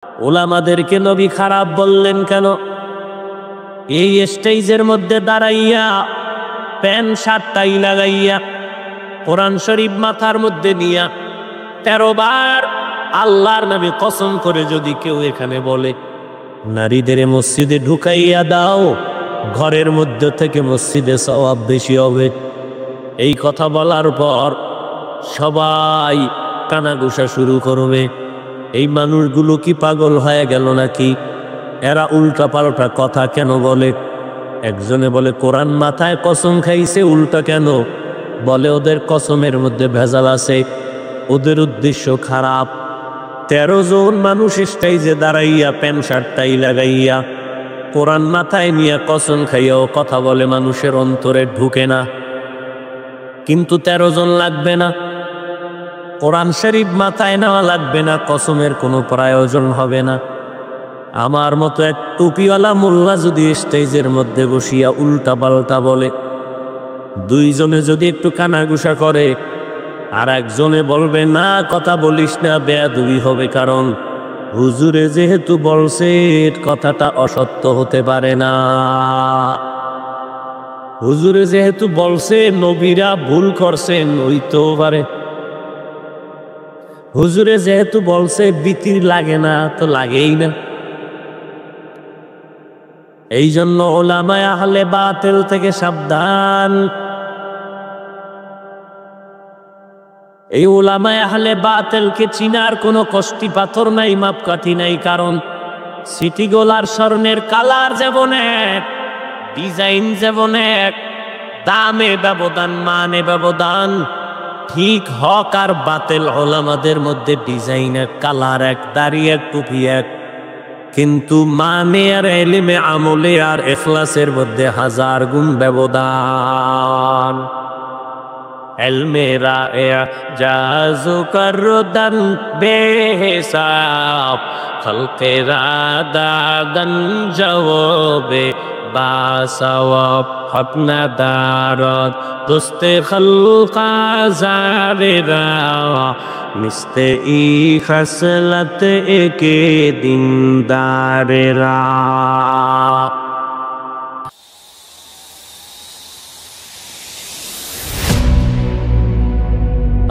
উলামাদেরকে নবী খারাপ বললেন কেন? এই স্টেজের মধ্যে দাঁড়াইয়া প্যান্ট শার্টটাই লাগাইয়া কোরআন শরীফ মাথার মধ্যে নিয়া 13 বার আল্লাহর নামে কসম করে যদি কেউ এখানে বলে নারীদের মসজিদে ঢুকাইয়া দাও, ঘরের মধ্যে থেকে মসজিদে সওয়াব বেশি হবে, এই কথা বলার পর সবাই কানাঘুষা শুরু করবে। এই মানুষগুলো কি পাগল হয়ে গেল নাকি? এরা উল্টা পাল্টা কথা কেন বলে? একজনে বলে কোরআন মাথায় কসম খাইছে, উল্টা কেন বলে? ওদের কসমের মধ্যে ভেজাল আছে, ওদের উদ্দেশ্য খারাপ। 13 জন মানুষ স্টেজে দাঁড়াইয়া প্যান্ট শার্টটাই লাগাইয়া কোরআন মাথায় নিয়ে কসম খাইয়াও কথা বলে, মানুষের অন্তরে ঢুকে না। কিন্তু 13 জন লাগবে না, কোরআন শরীফ মাথায় নেওয়া লাগবে না, কসমের কোনো প্রয়োজন হবে না। আমার মতো এক টুপিওয়ালা মোল্লা যদি স্টেজের মধ্যে বসিয়া উল্টা পাল্টা বলে, 2 জনে যদি একটু কানাঘুষা করে, আর একজনে বলবে না কথা বলিস না, বেয়াদবি হবে, কারণ হুজুরে যেহেতু বলছে কথাটা অসত্য হতে পারে না। হুজুরে যেহেতু বলছে নবীরা ভুল করছেন, হইতেও পারে। হুজুরে যেহেতু বলছে বিতির লাগে না, তো লাগেই না। এই জন্য উলামায়ে আহলে বাতিল থেকে সাবধান। এই উলামায়ে আহলে বাতিলকে চিনার কোনো কষ্টি পাথর নাই, মাপকাঠি নাই, কারণ সিটিগোলার স্বর্ণের কালার যেমন এক, ডিজাইন যেমন এক, দামে ব্যবধান, মানে ব্যবধান, ঠিক হক আর বাতিল উলামাদের মধ্যে ডিজাইন এক, কালার এক, দাড়ি এক, টুপি এক, কিন্তু মানে আর ইলমে আমলে আর ইখলাসের মধ্যে 1000 গুণ ব্যবধান। ইলমেরা জাজু করদান বেহিসাব, খলকেরা দাদান জওবে বাসওয়াব, হকনা দারত দোস্তে খলকা জারেরা, মিস্তে ই খসলত একে দিনদারেরা।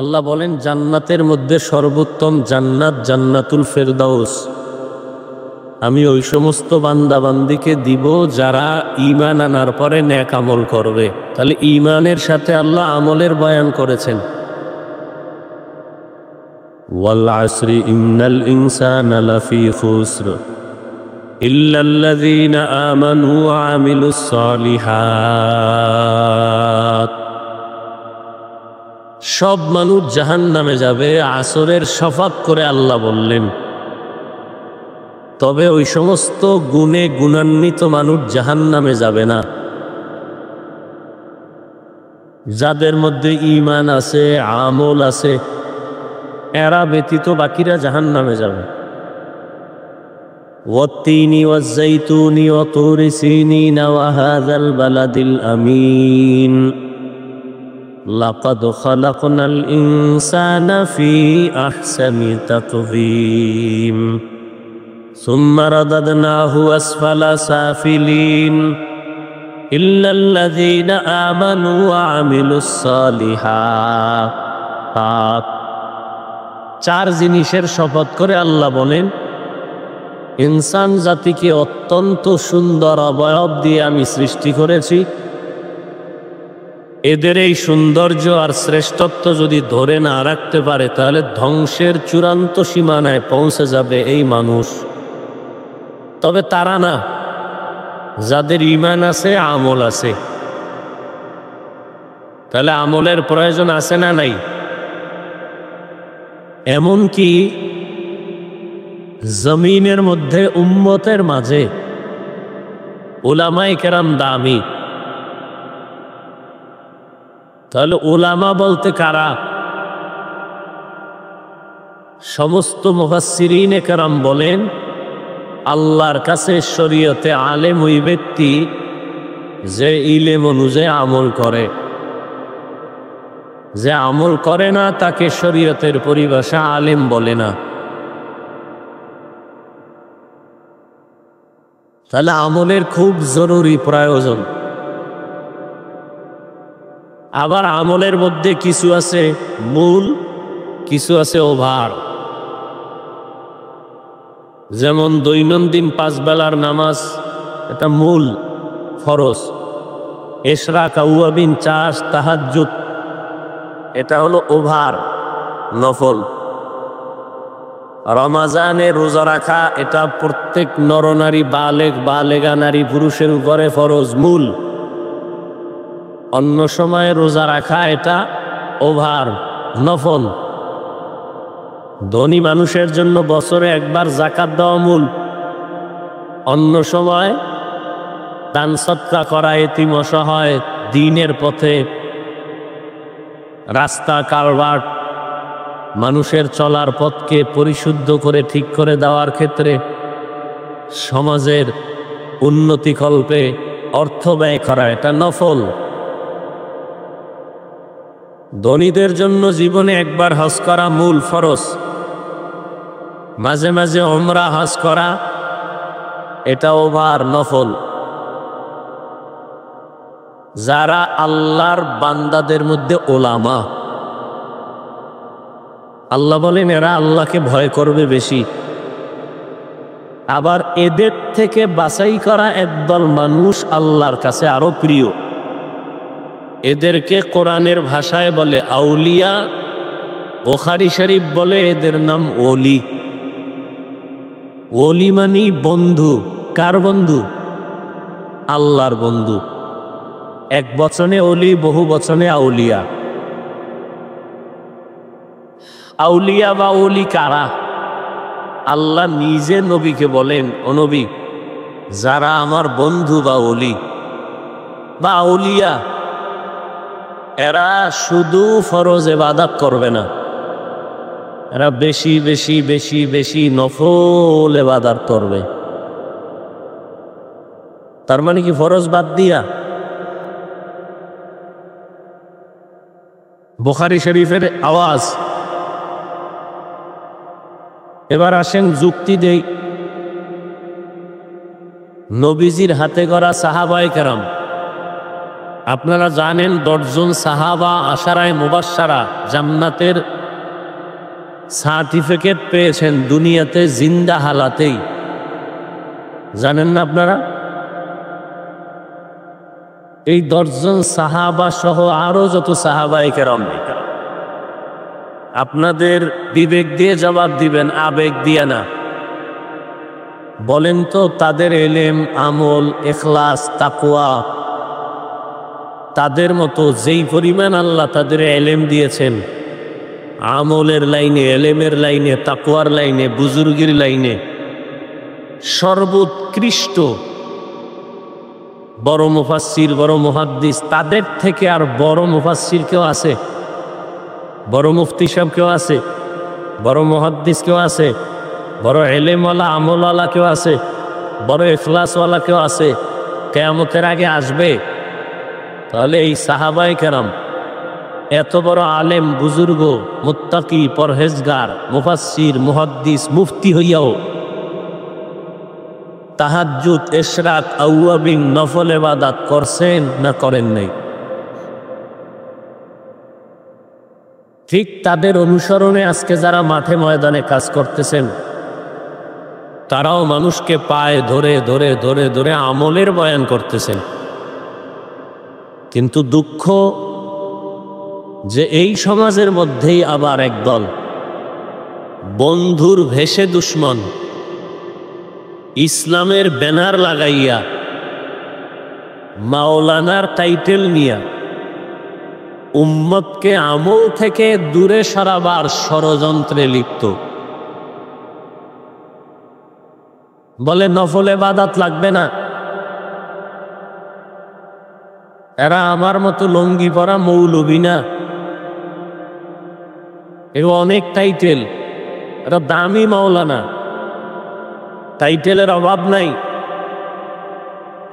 আল্লাহ বলেন জান্নাতের মধ্যে সর্বোত্তম জান্নাত জান্নাতুল ফেরদাউস আমি ওই সমস্ত বান্দা বান্দিকে দিব যারা ঈমান আনার পরে নেক আমল করবে। তাহলে ঈমানের সাথে আল্লাহ আমলের বয়ান করেছেন। ওয়াল আসরি ইন্নাল ইনসানা লাফি খুসর ইল্লাল্লাযীনা আমানু ওয়া আমিলুস সালিহাত। সব মানুষ জাহান্নামে যাবে, আসরের শফাত করে আল্লাহ বললেন। তবে ওই সমস্ত গুণে গুণান্বিত মানুষ জাহান্নামে যাবে না যাদের মধ্যে ঈমান আছে, আমল আছে, এরা ব্যতীত বাকিরা জাহান্নামে যাবে। ওয়াত্তিনি ওয়াজ্জাইতুনি ওয়া তুরি সিনিনা ওয়া হাযাল বালাদিল আমিন লাকাদ খালাকনাল ইনসানা ফি আহসানি তাকওয়িম সুম্মা রাদাদনাহু আসফালা সাফিলিন ইল্লাল্লাযীনা আমানু ওয়া আমিলুস সালিহাত। 4 জিনিসের শপথ করে আল্লাহ বলেন, ইনসান জাতিকে অত্যন্ত সুন্দর অবয়ব দিয়ে আমি সৃষ্টি করেছি। এদের এই সৌন্দর্য আর শ্রেষ্ঠত্ব যদি ধরে না রাখতে পারে, তাহলে ধ্বংসের চূড়ান্ত সীমানায় পৌঁছে যাবে এই মানুষ। তবে তারা না, যাদের ঈমান আছে, আমল আছে। তাহলে আমলের প্রয়োজন আছে না নাই? এমনকি জমিনের মধ্যে উম্মতের মাঝে উলামায়ে কেরাম দামি। তাহলে উলামা বলতে কারা? সমস্ত মুফাসসিরিনে কেরাম বলেন, আল্লাহর কাছে শরীয়তে আলেম ওই ব্যক্তি যে ইলম অনুযায়ী আমল করে। যে আমল করে না তাকে শরীয়তের পরিভাষা আলেম বলে না। তাহলে আমলের খুব জরুরি প্রয়োজন। আবার আমলের মধ্যে কিছু আছে মূল, কিছু আছে ওভার। যেমন দৈনন্দিন 5 বেলার নামাজ, এটা মূল ফরজ। ইশরাক, আউয়াবিন, চাষ, তাহাজ্জুদ, এটা হলো ওভার, নফল। রমাজানে রোজা রাখা, এটা প্রত্যেক নরনারী, বালেগা নারী পুরুষের উপরে ফরজ, মূল। অন্য সময় রোজা রাখা এটা ওভার, নফল। ধনী মানুষের জন্য বছরে একবার যাকাত দেওয়া মূল। অন্য সময় দান সদকা করা, এতিম অসহায়, দ্বীনের পথে, রাস্তা কালভার্ট, মানুষের চলার পথকে পরিশুদ্ধ করে ঠিক করে দেওয়ার ক্ষেত্রে, সমাজের উন্নতিকল্পে অর্থ ব্যয় করা, এটা নফল। ধনীদের জন্য জীবনে একবার হজ করা মূল ফরজ। মাঝে মাঝে উমরা, হজ করা, এটা ওভার, নফল। যারা আল্লাহর বান্দাদের মধ্যে ওলামা, আল্লাহ বলেন এরা আল্লাহকে ভয় করবে বেশি। আবার এদের থেকে বাছাই করা একদল মানুষ আল্লাহর কাছে আরো প্রিয়। এদেরকে কোরআনের ভাষায় বলে আউলিয়া, বুখারী শরীফ বলে এদের নাম ওলি। ওলি মানি বন্ধু। কার বন্ধু? আল্লাহর বন্ধু। এক বচনে ওলি, বহু বচনে আউলিয়া। আউলিয়া বা ওলি কারা? আল্লাহ নিজে নবীকে বলেন, ও নবী, যারা আমার বন্ধু বা ওলি বা আউলিয়া, এরা শুধু ফরজ ইবাদত করবে না, এরা বেশি বেশি বেশি বেশি নফল ইবাদত করবে। তার মানে কি ফরজ বাদ দিয়া? বুখারী শরীফের আওয়াজ। এবার আসেন যুক্তি দেই। নবীজির হাতে গড়া সাহাবায়ে কেরাম, আপনারা জানেন 10 জন সাহাবা আশারায়ে মুবাশশারা জান্নাতের সার্টিফিকেট পেয়েছেন দুনিয়াতে জিন্দা হালাতেই। জানেন না আপনারা? এই 10 জন সাহাবা সহ আরো যত সাহাবায়ে কেরাম, আপনাদের বিবেক দিয়ে জবাব দিবেন, আবেগ দিয়ে না। বলেন তো তাদের ইলম, আমল, ইখলাস, তাকওয়া, তাদের মতো যেই পরিমাণ আল্লাহ তাদের ইলম দিয়েছেন, আমলের লাইনে, ইলমের লাইনে, তাকওয়ার লাইনে, বুজুর্গির লাইনে, সর্বোৎকৃষ্ট বড় মুফাসসির, বড় মুহাদ্দিস, তাদের থেকে আর বড় মুফাসসির কেউ আছে? বড় মুফতি সাহেব কেউ আছে? বড় মুহাদ্দিস কেউ আছে? বড় ইলমওয়ালা, আমলওয়ালা কেউ আছে? বড় ইখলাসওয়ালা কেউ আছে? কিয়ামতের আগে আসবে? তাহলে এই সাহাবায়ে কেরাম এত বড় আলেম, বুজুর্গ, মুত্তাকি, পরহেজগার, মুফাসসির, মুহাদ্দিস, মুফতি হইয়াও তাহাজ্জুদ, ইশরাক, আউয়াবিন, নফল ইবাদত করছেন না করেন নাই? ঠিক তাদের অনুসরণে আজকে যারা মাঠে ময়দানে কাজ করতেছেন, তারাও মানুষকে পায়ে ধরে ধরে ধরে ধরে আমলের বয়ান করতেছেন। কিন্তু দুঃখ যে এই সমাজের মধ্যেই আবার একদল বন্ধুর ভেষে দুশ্মন, ইসলামের ব্যানার লাগাইয়া, মাওলানার টাইটেল নিয়া উম্মতকে আমল থেকে দূরে সরাবার ষড়যন্ত্রে লিপ্ত। বলে নফল ইবাদত লাগবে না, এরা আমার মতো লুঙ্গি পরা মৌলবি না, এর অনেক টাইটেল, এরা দামি মাওলানা, টাইটেলের অভাব নাই।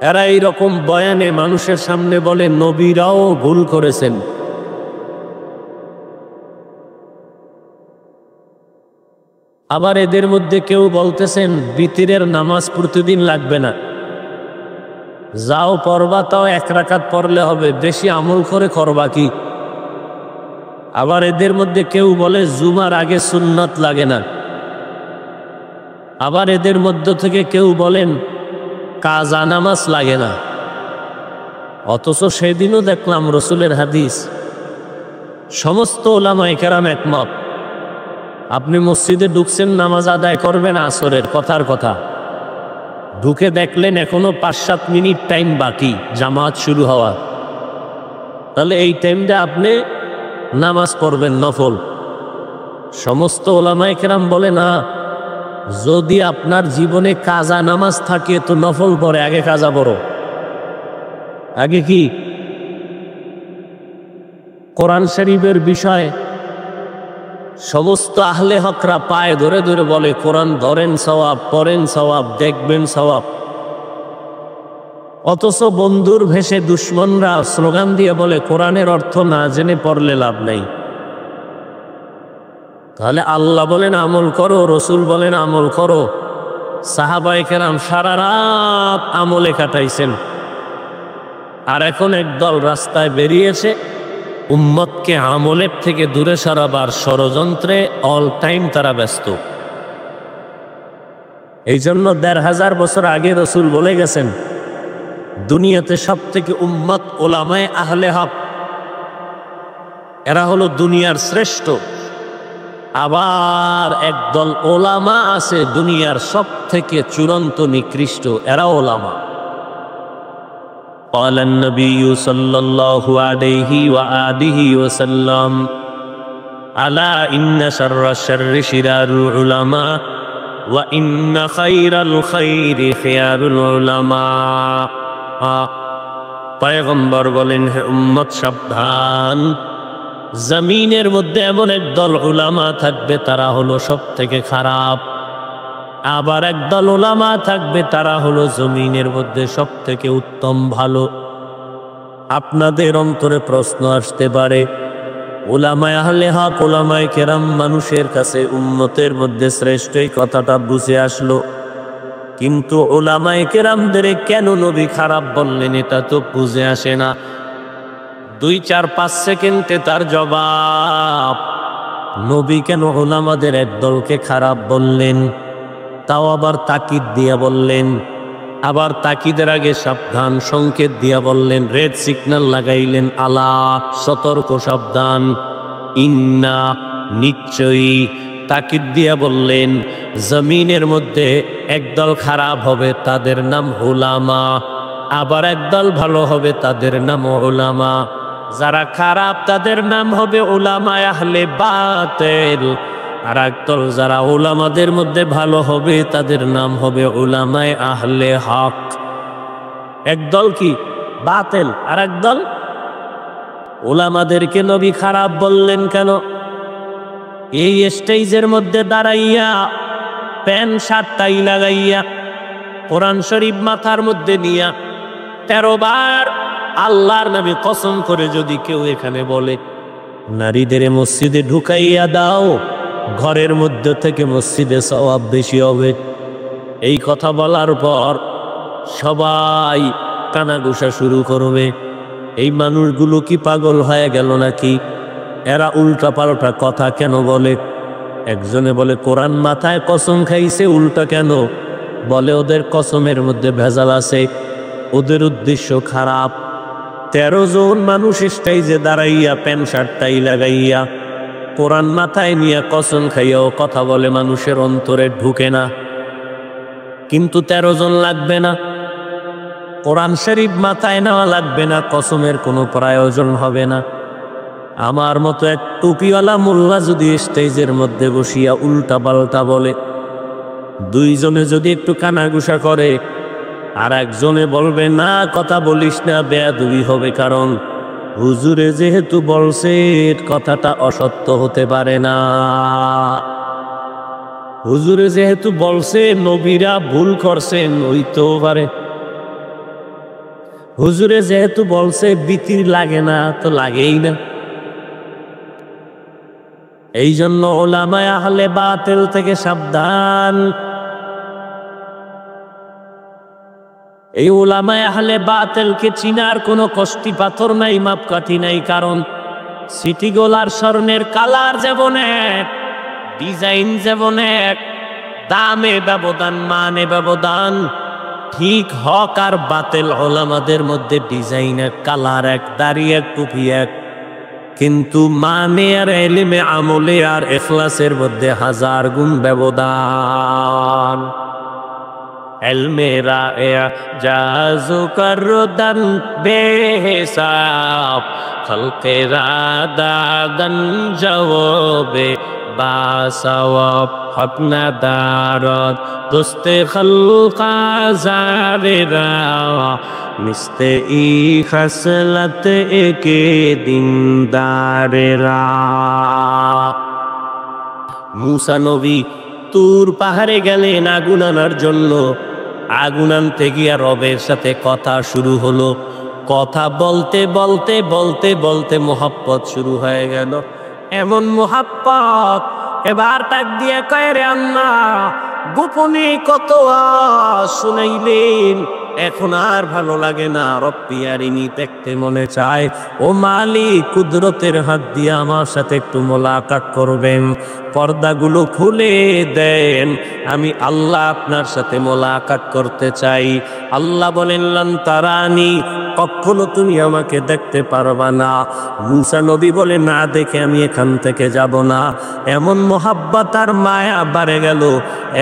এরা এইরকম বয়ানে মানুষের সামনে বলে নবীরাও ভুল করেছেন। আবার এদের মধ্যে কেউ বলতেছেন বিতিরের নামাজ প্রতিদিন লাগবে না, যাও পড়বা তাও 1 রাকাত পড়লে হবে, বেশি আমল করে করবা কি? আবার এদের মধ্যে কেউ বলে জুমার আগে সুন্নাত লাগে না। আবার এদের মধ্য থেকে কেউ বলেন কাজা নামাজ লাগে না। অথচ সেদিনও দেখলাম রসুলের হাদিস, সমস্ত ওলামায়ে কেরাম একমত। আপনি মসজিদে ঢুকছেন, নামাজ আদায় করবেন আসরের, কথার কথা ঢুকে দেখলেন এখনো 5-7 মিনিট টাইম বাকি জামাত শুরু হওয়া, তাহলে এই টাইমটা আপনি নামাজ পড়বেন নফল। সমস্ত ওলামায়ে কেরাম বলে না, যদি আপনার জীবনে কাজা নামাজ থাকে তো নফল পড়ে আগে কাজা পড়ো। আগে কি? কোরআন শরীফের বিষয়ে সমস্ত আহলে হকরা পায়ে ধরে ধরে বলে কোরআন ধরেন সওয়াব, পড়েন সওয়াব, দেখবেন সওয়াব। অথচ বন্ধুর ভেষে দুশ্মনরা স্লোগান দিয়ে বলে কোরআনের অর্থ না জেনে পড়লে লাভ নাই। তাহলে আল্লাহ বলেন আমল করো, রসুল বলেন আমল করো, সাহাবায়ে কেরাম সারা রাত আমলে কাটাইছেন। আর এখন একদল রাস্তায় বেরিয়েছে উম্মতকে আমলের থেকে দূরে সরাবার ষড়যন্ত্রে অল টাইম তারা ব্যস্ত। এই জন্য 1500 বছর আগে রসুল বলে গেছেন দুনিয়াতে সব থেকে উম্মত ওলামায়ে আহলে হক, এরা হলো দুনিয়ার শ্রেষ্ঠ। আবার একদল ওলামা আছে দুনিয়ার সব থেকে চূড়ান্ত নিকৃষ্ট, এরা ওলামা। قال النبي صلى الله عليه وآله وسلم ألا إن شر الشر شرار العلماء وإن خير الخير خيار العلماء। পয়গম্বর বলেন, হে উম্মত সাবধান, জমিনের মধ্যে এমন একদল উলামা থাকবে তারা হলো সব থেকে খারাপ, আবার একদল উলামা থাকবে তারা হলো জমিনের মধ্যে সব থেকে উত্তম ভালো। আপনাদের অন্তরে প্রশ্ন আসতে পারে, উলামায়ে আহলে হক, উলামায়ে কেরাম মানুষের কাছে উম্মতের মধ্যে শ্রেষ্ঠ, এই কথাটা বুঝে আসলো, কিন্তু উলামায়ে কেরামদের কেন নবী খারাপ বললেন এটা তো বুঝে আসে না। 2-4-5 সেকেন্ডে তার জবাব, নবী কেন উলামাদের একদলকে খারাপ বললেন, তাও আবার তাকিদ দিয়া বললেন। আবার তাকিদের আগে সাবধান সংকেত দিয়া বললেন, রেড সিগন্যাল লাগাইলেন, আলা সতর্ক সাবধান, ইন্না নিশ্চয়ই। তাকিদ দিয়া বললেন জমিনের মধ্যে একদল খারাপ হবে তাদের নাম উলামা, আবার একদল ভালো হবে তাদের নাম উলামা। যারা খারাপ তাদের নাম হবে উলামায়ে আহলে বাতিল, আর একদল যারা উলামাদের মধ্যে ভালো হবে তাদের নাম হবে উলামায়ে আহলে হক। একদল কি বাতিল, আর একদল। উলামাদেরকে নবী খারাপ বললেন কেন? এই স্টেজের মধ্যে দাঁড়াইয়া প্যান্ট শার্ট টাই লাগাইয়া কোরআন শরীফ মাথার মধ্যে নিয়া 13 বার আল্লাহর নামে কসম করে যদি কেউ এখানে বলে নারীদের মসজিদে ঢুকাইয়া দাও, ঘরের মধ্যে থেকে মসজিদে সওয়াব বেশি হবে, এই কথা বলার পর সবাই কানাঘুষা শুরু করবে। এই মানুষগুলো কি পাগল হয়ে গেল নাকি? এরা উল্টা পাল্টা কথা কেন বলে? একজনে বলে কোরআন মাথায় কসম খাইছে, উল্টা কেন বলে? ওদের কসমের মধ্যে ভেজাল আছে, ওদের উদ্দেশ্য খারাপ। 13 জন মানুষ স্টেজে দাঁড়াইয়া প্যান্ট শার্ট টাই লাগাইয়া কোরআন মাথায় নিয়ে কসম খাইয়াও কথা বলে, মানুষের অন্তরে ঢুকে না। কিন্তু 13 জন লাগবে না, কোরআন শরীফ মাথায় নেওয়া লাগবে না, কসমের কোনো প্রয়োজন হবে না। আমার মতো এক টুপিওয়ালা মোল্লা যদি স্টেজের মধ্যে বসিয়া উল্টা পাল্টা বলে, 2 জনে যদি একটু কানাঘুষা করে, আর একজনে বলবে না কথা বলিস না, বেয়াদবি হবে, কারণ হুজুরে যেহেতু বলছে কথাটা অসত্য হতে পারে না। হুজুরে যেহেতু বলছে নবীরা ভুল করছেন, হইতেও পারে। হুজুরে যেহেতু বলছে বিতির লাগে না, তো লাগেই না। এই জন্য উলামায়ে আহলে বাতিল থেকে সাবধান। এই উলামায়ে আহলে বাতিলকে চিনার কোনো কষ্টি পাথর নাই, মাপকাঠি নাই। কারণ সিটিগোলার স্বর্ণের কালার যেমন এক, ডিজাইন যেমন এক, দামে ব্যবধান, মানে ব্যবধান, ঠিক হক আর বাতিল উলামাদের মধ্যে ডিজাইন এক, কালার এক, দাড়ি এক, টুপি এক, কিন্তু মানে আর ইলমে আমলে আর ইখলাসের মধ্যে 1000 গুণ ব্যবধান। ইলমে জাজু করদান বেহিসাব, খলকে রাদান জওবে বাসওয়াব, হকনা দারত দুস্তে খলকা জারেরা, মিস্তে ই খসলত একে দিনদারেরা। মুসা নবী তুর পাহাড়ে গেলেন আগুন আনার জন্য। আগুন আনতে গিয়া রবের সাথে কথা শুরু হলো। কথা বলতে বলতে বলতে বলতে মোহাব্বত শুরু হয়ে গেল। এমন মোহাব্বত, এবার তাক দিয়ে কয়, রে আল্লাহ, গোপনে কত শুনাইলেন, এখন আর ভালো লাগে না, রব্বি আরিনি, দেখতে মনে চায়। ও মালিক, কুদরতের হাত দিয়ে আমার সাথে একটু মোলাকাত করবেন, পর্দাগুলো খুলে দেন, আমি আল্লাহ আপনার সাথে মোলাকাত করতে চাই। আল্লাহ বলেন, লান তারানি, কখনো তুমি আমাকে দেখতে পারবা না। মুসা নবী বলে, না দেখে আমি এখান থেকে যাব না। এমন মোহাব্বত আর মায়া বাড়ে গেল,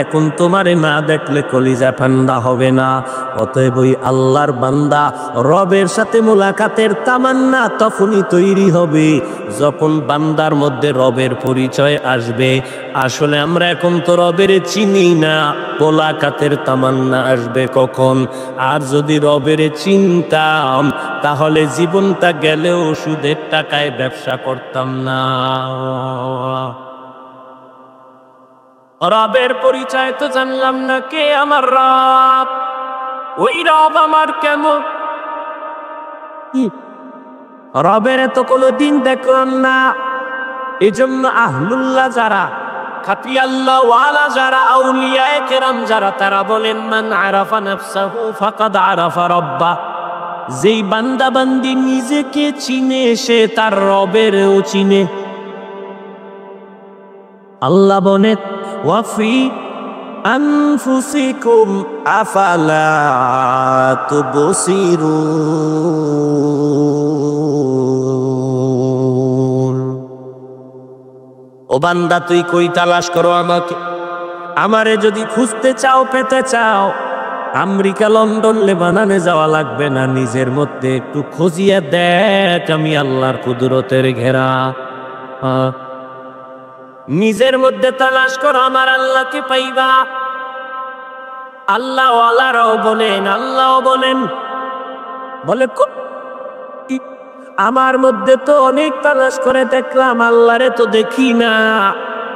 এখন তোমারে না দেখলে কলিজা ঠান্ডা হবে না। অতএব ওই আল্লাহর বান্দা রবের সাথে মোলাকাতের তামান্না তখনই তৈরি হবে যখন বান্দার মধ্যে রবের পরিচয় আসবে। আসলে আমরা এখন তো রবের চিনি না, মোলাকাতের তামান্না আসবে কখন? আর যদি রবের চিনতাম, তাহলে জীবনটা গেলেও সুদের টাকায় ব্যবসা করতাম না। রবের পরিচয় তো জানলাম না, কে আমার রব, ওই রব আমার কেমন, রবের তো কোনো দিন দেখলাম না। এই জন্য আহলুল্লাহ যারা, খাতি আল্লাহ ওয়ালা যারা, আউলিয়ায়ে কেরাম যারা, তারা বলেন, মান আরাফা নাফসাহু ফাকাদ আরাফা রাব্বা। যেই বান্দা বান্দি নিজেকে চিনে, সে তার রবেরও চিনে। আল্লাহ বলেন, ওয়াফি আনফুসিকুম আফালা তুবসিরুন। ও বান্দা, তুই কই তালাশ করো আমাকে? আমারে যদি খুঁজতে চাও, পেতে চাও, আমেরিকা, লন্ডন, লেবাননে যাওয়া লাগবে না। নিজের মধ্যে একটু খুঁজিয়ে দেখ, আমি আল্লাহর কুদরতের ঘেরা। নিজের মধ্যে তালাশ করো, আমার আল্লাহকে পাইবা। আল্লাহ ওয়ালারাও বলেন, আল্লাহও বলেন, বলে আমার মধ্যে তো অনেক তালাশ করে দেখলাম, আল্লাহরে তো দেখি না।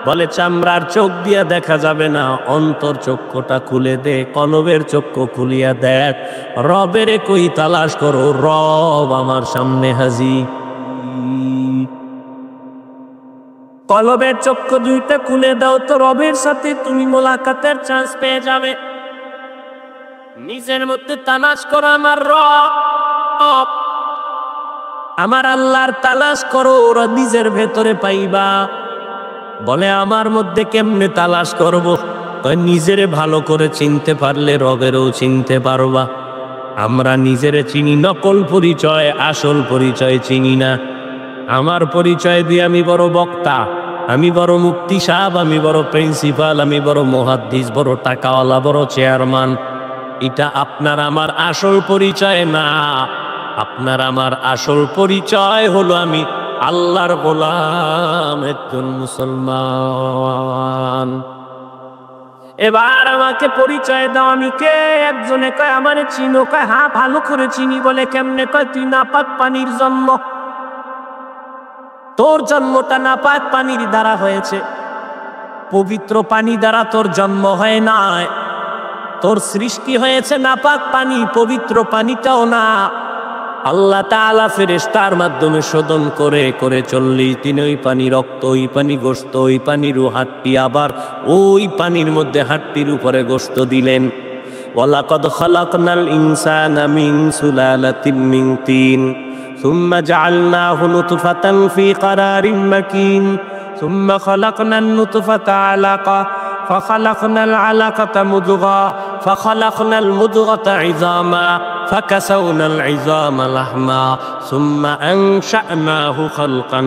বলে, চামড়ার চোখ দিয়া দেখা যাবে না, অন্তর চক্ষুটা খুলে দে, কলবের চক্ষু খুলিয়া দেখ, রবেরে কই তালাশ করো, রব আমার সামনে হাজির। কলবের চক্ষু দুইটা খুলে দাও তো রবের সাথে তুমি মোলাকাতের চান্স পেয়ে যাবে। নিজের মধ্যে তালাশ করো আমার রব, আমার আল্লাহর তালাশ করো, ওরা নিজের ভেতরে পাইবা। বলে, আমার মধ্যে কেমনে তালাশ করব? নিজেরে ভালো করে চিনতে পারলে রবেরও চিনতে পারবা। আমরা নিজেরে চিনি নকল পরিচয়, আসল পরিচয় চিনি না। আমার পরিচয় দিয়ে আমি বড় বক্তা, আমি বড় মুফতি সাহেব, আমি বড় প্রিন্সিপাল, আমি বড় মুহাদ্দিস, বড় টাকাওয়ালা, বড় চেয়ারম্যান। এটা আপনার আমার আসল পরিচয় না। আপনার আমার আসল পরিচয় হলো আমি আল্লাহর গোলাম, একজন মুসলমান। এবার আমাকে পরিচয় দাও, আমি কে? একজনে কয়, আমারে চিনো? কয়, হ্যাঁ ভালো করে চিনি। বলে, কেমনে? কয়, তুই নাপাক পানির জন্ম, তোর জন্মটা নাপাক পানির দ্বারা হয়েছে, পবিত্র পানি দ্বারা তোর জন্ম হয় নাই। তোর সৃষ্টি হয়েছে নাপাক পানি, পবিত্র পানিটাও না। আল্লাহ তাআলা ফেরেশতার মাধ্যমে শোধন করে করে 40 দিন ওই পানি রক্ত, ওই পানি গোশত, ওই পানির হাড্ডি, আবার ওই পানির মধ্যে হাড্ডির উপরে গোশত দিলেন। ওয়ালাকাদ খালাকনাল ইনসানা মিন সুলালাতিন মিন তিন ثم جعلناه نطفة في قرار مكين ثم خلقنا النطفة علقة فخلقنا العلقة مضغة فخلقنا المضغة عظاما فكسونا العظام لحما ثم أنشأناه خلقا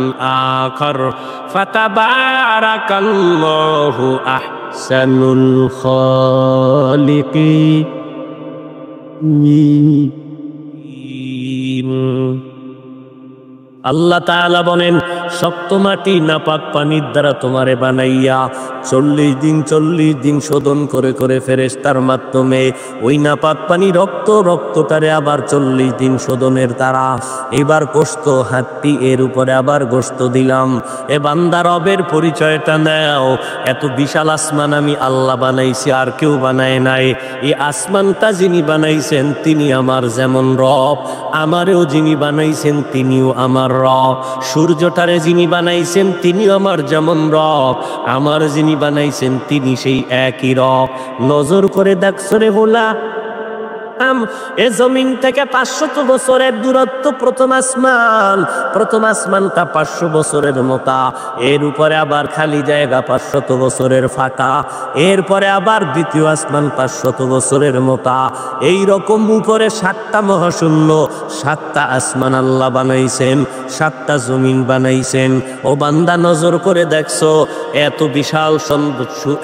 آخر فتبارك الله أحسن الخالقين. আল্লাহ তাআলা বলেন, শক্ত মাটি নাপাক পানির দ্বারা তোমারে বানাইয়া 40 দিন শোধন করে করে ফেরেশতার মাধ্যমে ওই নাপাক পানি রক্তটারে আবার 40 দিন শোধনের দ্বারা এবার গোশত হাড্ডি এর উপরে আবার গোশত দিলাম। এ বান্দা রবের পরিচয়টা নাও। এত বিশাল আসমান আমি আল্লাহ বানাইছি, আর কেউ বানায় নাই। এই আসমানটা যিনি বানাইছেন তিনি আমার যেমন রব, আমারেও যিনি বানাইছেন তিনিও আমার রব। সূর্যটারে যিনি বানাইছেন তিনিও আমার যেমন রব, আমার যিনি বানাইছেন তিনি সেই একই রব। নজর করে দেখছো রে ভোলা, এ জমিন থেকে 500 বছরের দূরত্ব প্রথম আসমানটা 500 বছরের মোটা, এর উপরে আবার খালি জায়গা 500 বছরের ফাঁকা, এরপরে আবার দ্বিতীয় আসমান 500 বছরের মোটা। এই রকম উপরে 7টা মহাশূন্য, 7টা আসমান আল্লাহ বানাইছেন, 7টা জমিন বানাইছেন। ও বান্দা নজর করে দেখছো,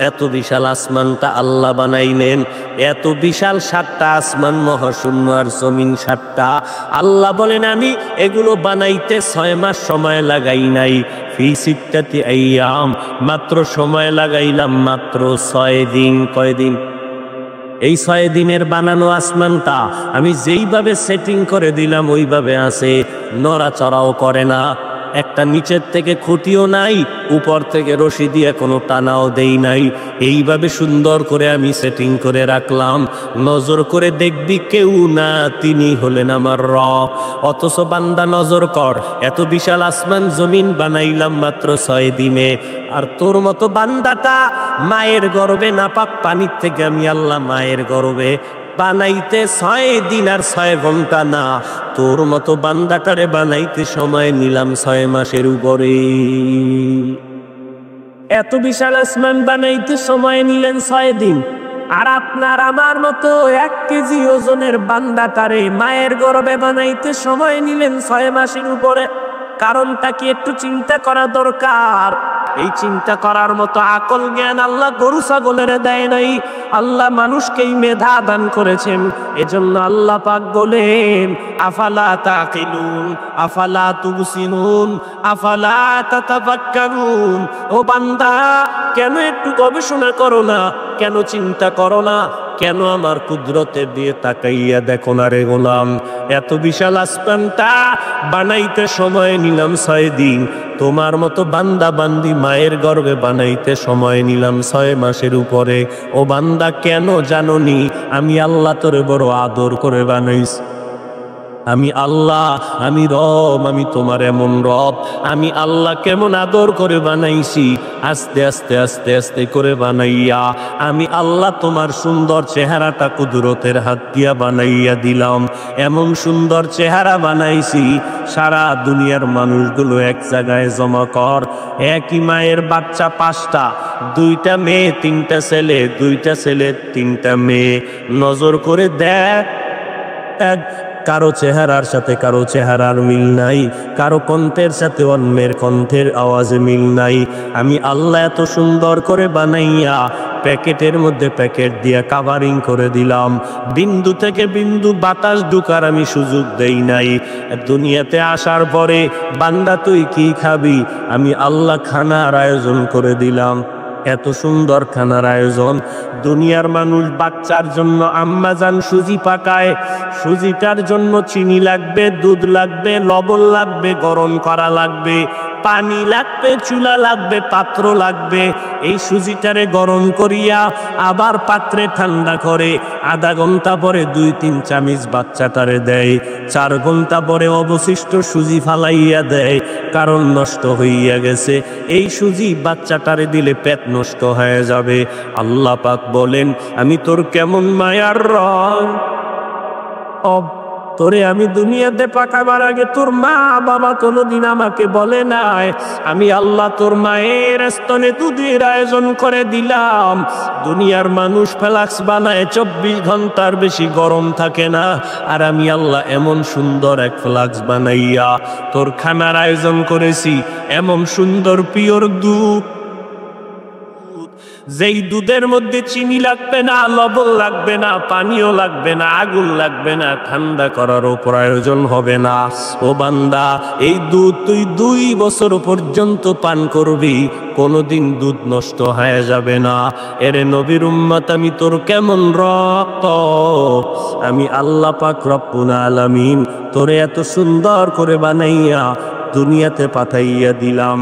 এত বিশাল আসমানটা আল্লাহ বানাইলেন, এত বিশাল 7টা আসমান মহাশূন্য আর জমিন 7টা। আল্লাহ বলেন আমি এগুলো বানাইতে 6 মাস সময় লাগাই নাই, ফি সিত্তাতি আইয়াম, মাত্র সময় লাগাইলাম মাত্র 6 দিন। কয়দিন? এই 6 দিনের বানানো আসমানটা আমি যেইভাবে সেটিং করে দিলাম ওইভাবে আছে, নড়াচড়াও করে না, একটা নিচের থেকে খুঁটিও নাই, উপর থেকে রশি দিয়ে কোনো টানাও দেই নাই। এইভাবে সুন্দর করে আমি সেটিং করে রাখলাম। নজর করে দেখবি কেউ না, তিনি হলেন আমার রব। অথচ বান্দা নজর কর, এত বিশাল আসমান জমিন বানাইলাম মাত্র 6 দিনে। আর তোর মতো বান্দাটা মায়ের গর্ভে নাপাক পানির থেকে আমি আল্লাহ মায়ের গর্ভে বানাইতে 6 দিন আর 6 ঘন্টা না, তোর মতো বান্দাটারে বানাইতে সময় নিলাম 6 মাসের উপরে। এত বিশাল আসমান বানাইতে সময় নিলেন 6 দিন, আর আপনার আমার মতো 1 কেজি ওজনের বান্দাটারে মায়ের গর্ভে বানাইতে সময় নিলেন 6 মাসের উপরে। কারণটা কি একটু চিন্তা করা দরকার। এই চিন্তা করার মতো আকল জ্ঞান আল্লাহ গরু ছাগলের দেয় নাই, আল্লাহ মানুষকেই মেধা দান করেছেন। এজন্য আল্লাহ পাক বলেন, আফালা তাকিলুন আফালা তুবসিনুন আফালা তাতাফাক্কারুন। ও বান্দা, কেন একটু গবেষণা করো না? কেন চিন্তা করো না? কেন আমার কুদরতের দিয়ে তাকাইয়া দেখো না রে গোলাম? এত বিশাল আসমানটা বানাইতে সময় নিলাম 6 দিন, তোমার মতো বান্দা বান্দি মায়ের গর্ভে বানাইতে সময় নিলাম 6 মাসের উপরে। ও বান্দা, কেন জানোনি? আমি আল্লাহ তোরে বড় আদর করে বানাইছি। আমি আল্লাহ, আমি রব, আমি তোমার এমন রব। আমি আল্লাহ কেমন আদর করে বানাইছি, আস্তে আস্তে আস্তে আস্তে করে বানাইয়া আমি আল্লাহ তোমার সুন্দর চেহারাটা কুদরতের হাত দিয়া বানাইয়া দিলাম। এমন সুন্দর চেহারা বানাইছি, সারা দুনিয়ার মানুষগুলো এক জায়গায় জমা কর। একই মায়ের বাচ্চা 5টা, 2টা মেয়ে 3টা ছেলে, 2টা ছেলে 3টা মেয়ে। নজর করে দেখ, কারো চেহারার সাথে কারো চেহারার মিল নাই, কারো কণ্ঠের সাথে অন্যের কণ্ঠের আওয়াজে মিল নাই। আমি আল্লাহ এত সুন্দর করে বানাইয়া প্যাকেটের মধ্যে প্যাকেট দিয়া কাভারিং করে দিলাম। বিন্দু থেকে বিন্দু বাতাস ঢুকার আমি সুযোগ দেই নাই। দুনিয়াতে আসার পরে বান্দা তুই কি খাবি, আমি আল্লাহ খানার আয়োজন করে দিলাম। এত সুন্দর খানার আয়োজন। দুনিয়ার মানুষ বাচ্চার জন্য আম্মাজান সুজি পাকায়, সুজিটার জন্য চিনি লাগবে, দুধ লাগবে, লবণ লাগবে, গরম করা লাগবে। পানি লাগবে, চুলা লাগবে, পাত্র লাগবে। এই সুজিটারে গরম করিয়া আবার পাত্রে ঠান্ডা করে আধা ঘন্টা পরে 2-3 চামচ বাচ্চাটারে দেয়। 4 ঘন্টা পরে অবশিষ্ট সুজি ফালাইয়া দেয়, কারণ নষ্ট হইয়া গেছে। এই সুজি বাচ্চাটারে দিলে পেট নষ্ট হয়ে যাবে। আল্লাহ পাক বলেন, আমি তোর কেমন মায়ার রং, তোরে আমি দুনিয়াতে পাঠাবার আগে তোর মা বাবা কোনোদিন আমাকে বলে নাই। আমি আল্লাহ তোর মায়ের স্তনে দুধের আয়োজন করে দিলাম। দুনিয়ার মানুষ ফ্লাক্স বানায় 24 ঘন্টার বেশি গরম থাকে না, আর আমি আল্লাহ এমন সুন্দর এক ফ্লাক্স বানাইয়া তোর খানার আয়োজন করেছি। এমন সুন্দর পিওর দুধ, যেই দুধের মধ্যে চিনি লাগবে না, লবণ লাগবে না, পানিও লাগবে না, আগুন লাগবে না, ঠান্ডা করারও প্রয়োজন হবে না। ও বান্দা, এই দুধ তুই 2 বছর পর্যন্ত পান করবি, কোনোদিন দুধ নষ্ট হয়ে যাবে না। এরে নবীর উম্মত, আমি তোর কেমন রক্ত, আমি আল্লাহ পাক রব্বুল আলামিন তোরে এত সুন্দর করে বানাইয়া দুনিয়াতে পাঠাইয়া দিলাম।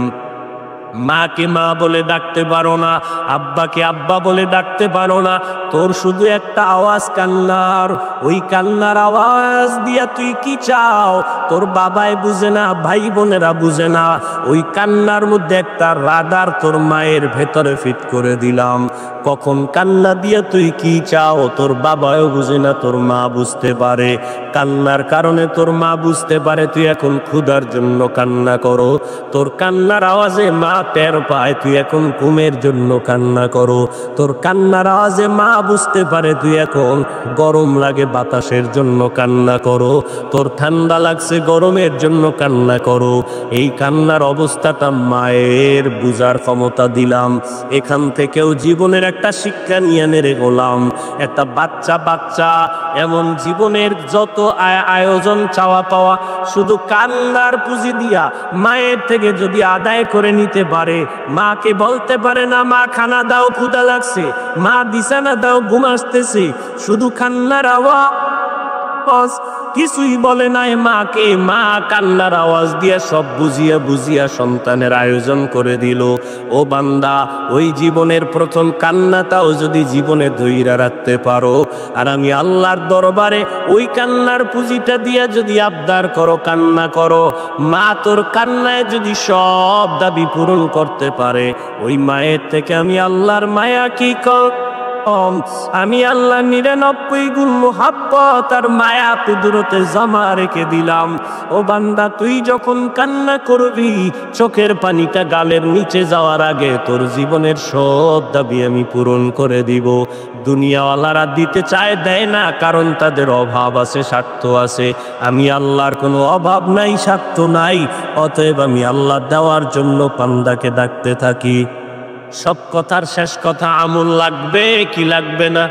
মাকে মা বলে ডাকতে পারো না, আব্বাকে আব্বা বলে ডাকতে পারো না, তোর শুধু একটা আওয়াজ কান্নার। ওই কান্নার আওয়াজ দিয়া তুই কি চাও তোর বাবাই বুঝে না, ভাই বোনেরা বুঝে না। ওই কান্নার মধ্যে একটা রাডার তোর মায়ের ভেতরে ফিট করে দিলাম। কখন কান্না দিয়া তুই কি চাও তোর বাবাও বুঝে না, তোর মা বুঝতে পারে। কান্নার কারণে তোর মা বুঝতে পারে তুই এখন ক্ষুধার জন্য কান্না করো। তোর কান্নার আওয়াজে মা টের পায় তুই এখন ঘুমের জন্য কান্না করো। তোর কান্নার আওয়াজে মা বুঝতে পারে তুই এখন গরম লাগে বাতাসের জন্য কান্না করো। তোর ঠান্ডা লাগছে গরমের জন্য কান্না করো। এই কান্নার অবস্থাটা মায়ের বুঝার ক্ষমতা দিলাম। এখান থেকেও জীবনের একটা শিক্ষা নিয়ে নেড়ে গোলাম। একটা বাচ্চা এমন জীবনের যত আয়োজন চাওয়া পাওয়া শুধু কান্নার পুঁজি দিয়া মায়ের থেকে যদি আদায় করে নিতে পারে, মাকে বলতে পারে না মা খানা দাও ক্ষুধা লাগছে, মা বিছানা দাও ঘুম আসতেছে, শুধু কান্নার আওয়াজ, কিছুই বলে নাই মাকে। মা কান্নার আওয়াজ দিয়া সব বুঝিয়া সন্তানের আয়োজন করে দিল। ও বান্দা, ওই জীবনের প্রথম কান্নাটাও যদি জীবনে ধইরা রাখতে পারো, আর আমি আল্লাহর দরবারে ওই কান্নার পুঁজিটা দিয়া যদি আবদার করো, কান্না করো, মা তোর কান্নায় যদি সব দাবি পূরণ করতে পারে, ওই মায়ের থেকে আমি আল্লাহর মায়া কি কর, আমি আল্লাহ 99 গুণ মুহাব্বত আর মায়া কুদরতে জমা রেখে দিলাম। ও বান্দা, তুই যখন কান্না করবি চোখের পানিটা গালের নিচে যাওয়ার আগে তোর জীবনের সব দাবি আমি পূরণ করে দিব। দুনিয়াওয়ালারা দিতে চায়, দেয় না, কারণ তাদের অভাব আছে, স্বার্থ আছে। আমি আল্লাহর কোনো অভাব নাই, স্বার্থ নাই, অতএব আমি আল্লাহ দেওয়ার জন্য বান্দাকে ডাকতে থাকি। সব কথার শেষ কথা, আমল লাগবে কি লাগবে না?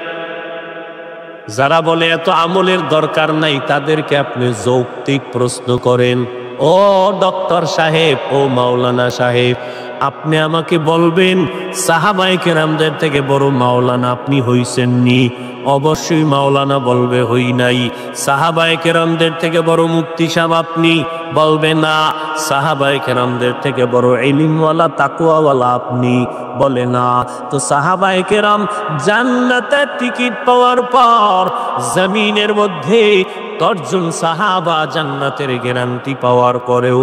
যারা বলে এত আমলের দরকার নাই, তাদেরকে আপনি যৌক্তিক প্রশ্ন করেন। ও ডক্টর সাহেব, ও মাওলানা সাহেব, আপনি আমাকে বলবেন সাহাবায়ে কেরামদের থেকে বড় মাওলানা আপনি হইছেননি? অবশ্যই মাওলানা বলবে হই নাই। সাহাবায়ে কেরামদের থেকে বড় মুফতি সাহেব আপনি? বলবে না। সাহাবায়ে কেরামদের থেকে বড় ইলমওয়ালা তাকওয়াওয়ালা আপনি? বলে না। তো সাহাবায়ে কেরাম জান্নাতের টিকিট পাওয়ার পর জমিনের মধ্যে 10 জন সাহাবা জান্নাতের গ্যারান্টি পাওয়ার পরেও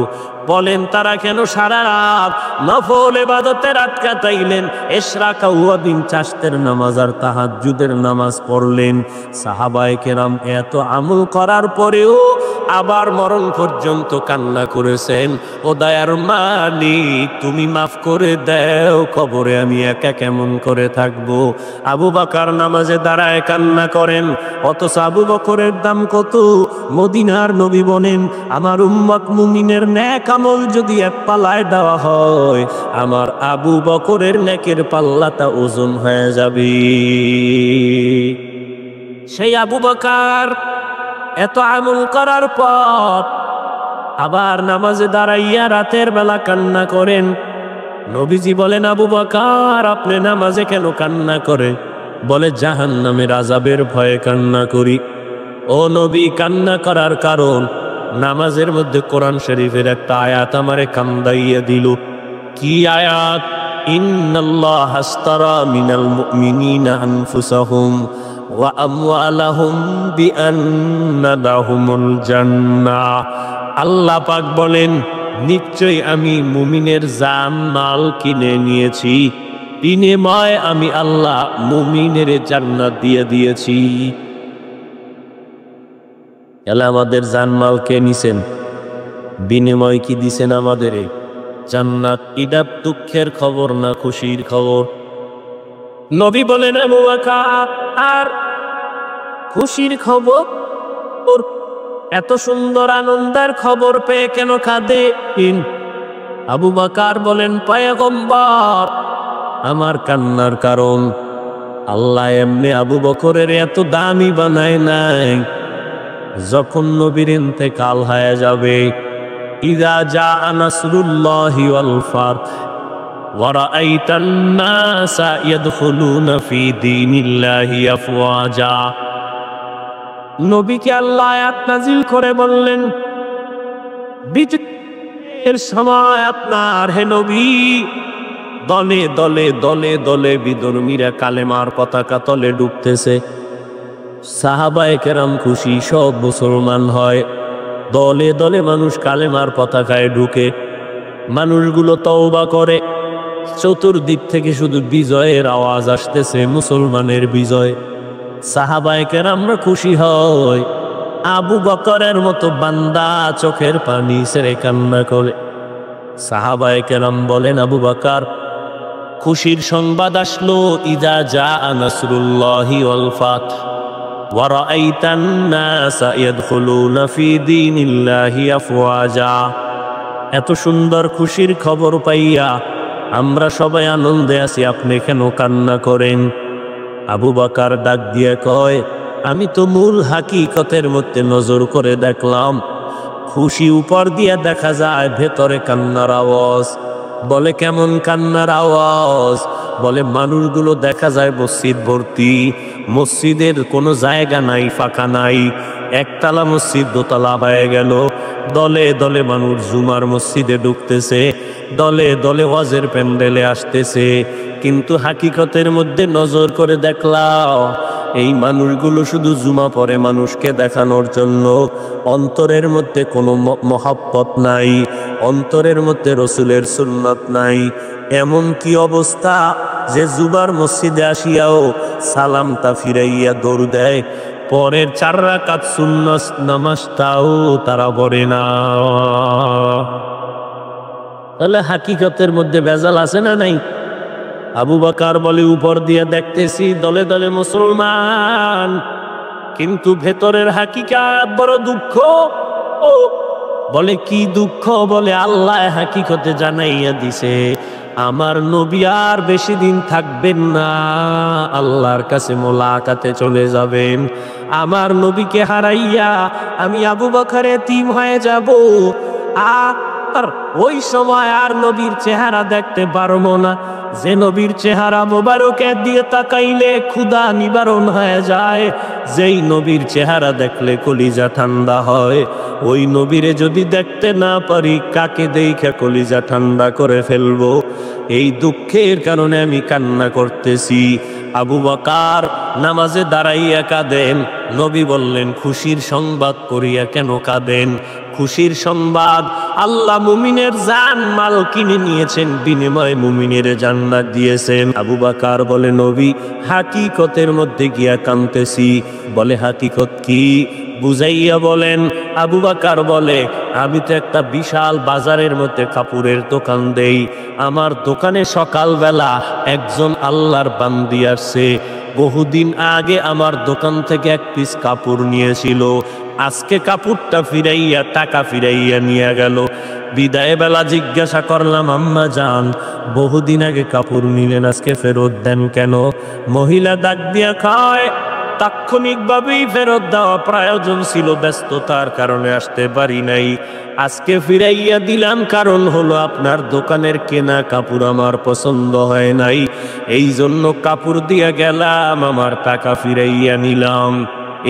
বলেন তারা কেন সারা রাত নফল ইবাদতে রাত কাটাইলেন? ইশরাক ওয়া বিন চাশতের নামাজ আর তাহাজ্জুদের নামাজ পড়লেন। সাহাবায়ে কেরাম এত আমল করার পরেও আবার মরণ পর্যন্ত কান্না করেছেন, ও দয়ার মালিক তুমি মাফ করে দাও, কবরে আমি একা কেমন করে থাকবো? আবু বকর নামাজে দাঁড়ায় কান্না করেন, অথচ আবু বকরের দাম কত? মদিনার নবী বলেন, আমার উম্মত মুমিনের নেক আমল যদি এক পাল্লায় দেওয়া হয়, আমার আবু বকরের নেকের পাল্লাটা ওজন হয়ে যাবে। সেই আবু বকর এত আমল করার পর আবার নামাজে দাঁড়াইয়া রাতের বেলা কান্না করেন। নবীজি বলেন, আবু বকর আপনি নামাজে কেন কান্না করে? বলে, জাহান্নামের আযাবের ভয়ে কান্না করি। ও নবী, কান্না করার কারণ? নামাজের মধ্যে কোরআন শরীফের একটা আয়াত আমারে কান্দাইয়া দিল। কি আয়াত? ইন্নাল্লাহা আশতারা মিনাল মুমিনিনা আনফুসাহুম ওয়া আমওয়ালাহুম বিআন্না লাহুমুল জান্নাহ। আল্লাহ পাক বলেন, নিশ্চয়ই আমি মুমিনের জান মাল কিনে নিয়েছি, বিনিময়ে আমি আল্লাহ মুমিনের জান্নাত দিয়ে দিয়েছি। এলা আমাদের জানমাল কে নিছেন? বিনিময় কি দিছেন আমাদের? জান্নাত। এটা দুঃখের খবর না খুশির খবর? নবী বলেন, আবু বকর আর খুশির খবর? এত সুন্দর আনন্দের খবর পেয়ে কেন কাঁদে? আবু বকর বলেন, পয়গম্বর, আমার কান্নার কারণ আল্লাহ এমনি আবু বকরের এত দামি বানায় নাই। যখন নবীর ইন্তেকাল হয়ে যাবে, ইযা জাআ নাসরুল্লাহি ওয়াল ফাতহ ওয়া রাআইতান নাসা ইয়াদখুলুনা ফি দীনিল্লাহি আফওয়াজা, নবীকে আল্লাহ আয়াত নাযিল করে বললেন, বিজয়ের সময় আপনার হে নবী, দলে দলে দলে দলে বিধর্মীরা কালেমার পতাকা তলে ডুবতেছে। সাহাবায়ে কেরাম খুশি, সব মুসলমান হয়। দলে দলে মানুষ কালেমার পতাকায় ঢুকে, মানুষগুলো তওবা করে। চতুর্দিক থেকে শুধু বিজয়ের আওয়াজ আসতেছে, মুসলমানের বিজয়। সাহাবায়ে কেরামরা খুশি হয়। আবু বকরের মতো বান্দা চোখের পানি ছেড়ে কান্না করে। সাহাবায়ে কেরাম বলেন, আবু বকর, খুশির সংবাদ আসলো, ইযা জাআ নাসরুল্লাহি ওয়াল ফাতহ ওয়া রাআইতান নাসা ইয়াদখুলুনা ফি দীনিল্লাহি আফওয়াজা। এত সুন্দর খুশির খবর পাইয়া আমরা সবাই আনন্দে আছি, আপনি কেন কান্না করেন? আবু বকর ডাক দিয়ে কয়, আমি তো মূল হাকিকতের মধ্যে নজর করে দেখলাম, খুশি উপর দিয়ে দেখা যায়, ভেতরে কান্নার আওয়াজ। বলে, কেমন কান্নার আওয়াজ? বলে, মানুষগুলো দেখা যায় মসজিদ ভর্তি, মসজিদের কোনো জায়গা নাই, ফাঁকা নাই। একতলা মসজিদ দোতলা হয়ে গেল। দলে দলে মানুষ জুমার মসজিদে ঢুকতেছে, দলে দলে ওয়াজের প্যান্ডেলে আসতেছে। কিন্তু হাকিকতের মধ্যে নজর করে দেখলাম, এই মানুষগুলো শুধু জুমা পড়ে মানুষকে দেখানোর জন্য। অন্তরের মধ্যে কোনো মহব্বত নাই, অন্তরের মধ্যে রসুলের সুন্নাত নাই। এমন কি অবস্থা যে জুমার মসজিদে আসিয়াও সালামটা ফিরাইয়া দৌড় দেয়, পরের 4 রাকাত সুন্নাত নামাজটাও তারা পড়ে না। তাহলে হাকিকতের মধ্যে ভেজাল আছে না নাই? আবু বকর বলে, উপর দিয়ে দেখতেছি দলে দলে মুসলমান, কিন্তু ভেতরের হাকিকত বড় দুঃখ। ও বলে, কি দুঃখ? বলে, আল্লাহ হাকিকতে জানাইয়া দিছে, আমার নবী আর বেশি দিন থাকবেন না, আল্লাহর কাছে মোলাকাতে চলে যাবেন। আমার নবীকে হারাইয়া আমি আবু বকর এতিম হয়ে যাব, আর ওই সময় আর নবীর চেহারা দেখতে পারবো না। যে নবীর চেহারা মোবারকের দিয়ে তাকাইলে ক্ষুধা নিবারণ হয়ে যায়, যেই নবীর চেহারা দেখলে কলিজা ঠান্ডা হয়, ওই নবীরে যদি দেখতে না পারি, কাকে দেখে কলিজা ঠান্ডা করে ফেলবো? এই দুঃখের কারণে আমি কান্না করতেছি। আবু বকর নামাজে দাঁড়াইয়া কাঁদেন। নবী বললেন, খুশির সংবাদ করিয়া কেন কাঁদেন? খুশির সংবাদ, আল্লাহ মুমিনের জান মাল কিনে নিয়েছেন, বিনিময়ে মুমিনের জান্নাত দিয়েছেন। আবু বকর বলে, নবী, হাকিকতের মধ্যে গিয়া কাঁদতেছি। বলে, হাকিকত কি? বুঝাইয়া বলেন। আবু বকর বলে, আমি তো একটা বিশাল বাজারের মধ্যে কাপড়ের দোকান দেই। আমার দোকানে সকালবেলা একজন আল্লাহর বান্দি আসছে। বহুদিন আগে আমার দোকান থেকে এক পিস কাপড় নিয়েছিল, আজকে কাপড়টা ফিরাইয়া টাকা ফিরাইয়া নিয়ে গেল। বিদায় বেলা জিজ্ঞাসা করলাম, আম্মা জান, বহুদিন আগে কাপড় নিলেন, আজকে ফেরত দেন কেন? মহিলা ডাক দিয়া কয়, তাৎক্ষণিকভাবেই ফেরত দেওয়া প্রয়োজন ছিল, ব্যস্ততার কারণে আসতে পারি নাই। আজকে ফিরাইয়া দিলাম, কারণ হলো আপনার দোকানের কেনা কাপড় আমার পছন্দ হয় নাই, এই জন্য কাপড় দিয়া গেলাম, আমার টাকা ফিরাইয়া নিলাম।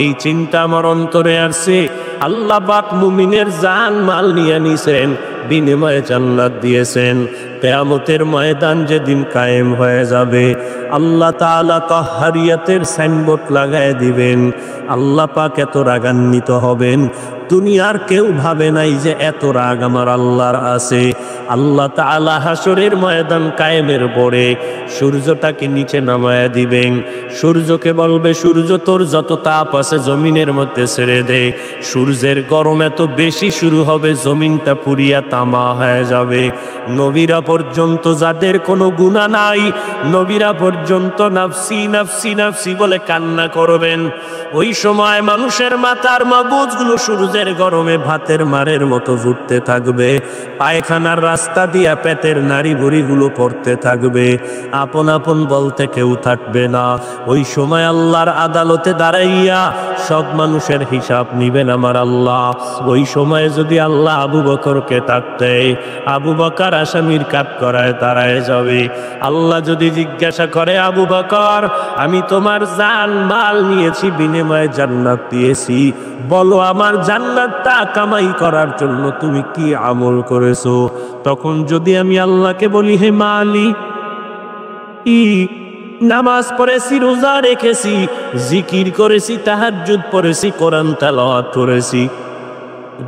এই চিন্তা আমার অন্তরে আসছে। আল্লাহ পাক মুমিনের জান মাল নিয়ে নিছেন, বিনিময়ে জান্নাত দিয়েছেন। কিয়ামতের ময়দান যেদিন কায়েম হয়ে যাবে, আল্লাহ তাআলা কাহ্হারিয়াতের সাইনবোর্ড লাগায় দিবেন। আল্লাহ পাক এত রাগান্বিত হবেন, দুনিয়ার কেউ ভাবে নাই যে এত রাগ আমার আল্লাহর আছে। আল্লাহ তাআলা হাসরের ময়দান কায়েমের পরে সূর্যটাকে নিচে নামায়া দিবেন। সূর্যকে বলবে, সূর্য তোর যত তাপ আছে জমিনের মধ্যে ছেড়ে দে। সূর্যের গরম এত বেশি শুরু হবে, জমিনটা পুড়িয়া তামা হয়ে যাবে। নবীরা পর্যন্ত, যাদের কোনো গুনাহ নাই, নবীরা পর্যন্ত নাফসি নাফসি নাফসি বলে কান্না করবেন। ওই সময় মানুষের মাথার মগজগুলো সূর্যের গরমে ভাতের মারের মতো ফুটতে থাকবে। পায়খানার রাস্তা দিয়া পেটের নাড়ি ভুড়িগুলো পড়তে থাকবে। আপন আপন বলতে কেউ থাকবে না। ওই সময় আল্লাহর আদালতে দাঁড়াইয়া সব মানুষের হিসাব নিবেন আমার আল্লাহ। ওই সময় যদি আল্লাহ আবু বকরকে থাকতে, আবু বকর আসামির কাঠ করায় দাঁড়ায় যাবে। আল্লাহ যদি জিজ্ঞাসা করে, আবু বকর আমি তোমার জান মাল নিয়েছি, বিনিময়ে জান্নাত দিয়েছি, বলো আমার জান্নাতটা কামাই করার জন্য তুমি কি আমল করেছো? তখন যদি আমি আল্লাহকে বলি, হে মালিক, নামাজ পড়েছি, রোজা রেখেছি, জিকির করেছি, তাহাজ্জুদ পড়েছি, কোরআন তেলাওয়াত করেছি,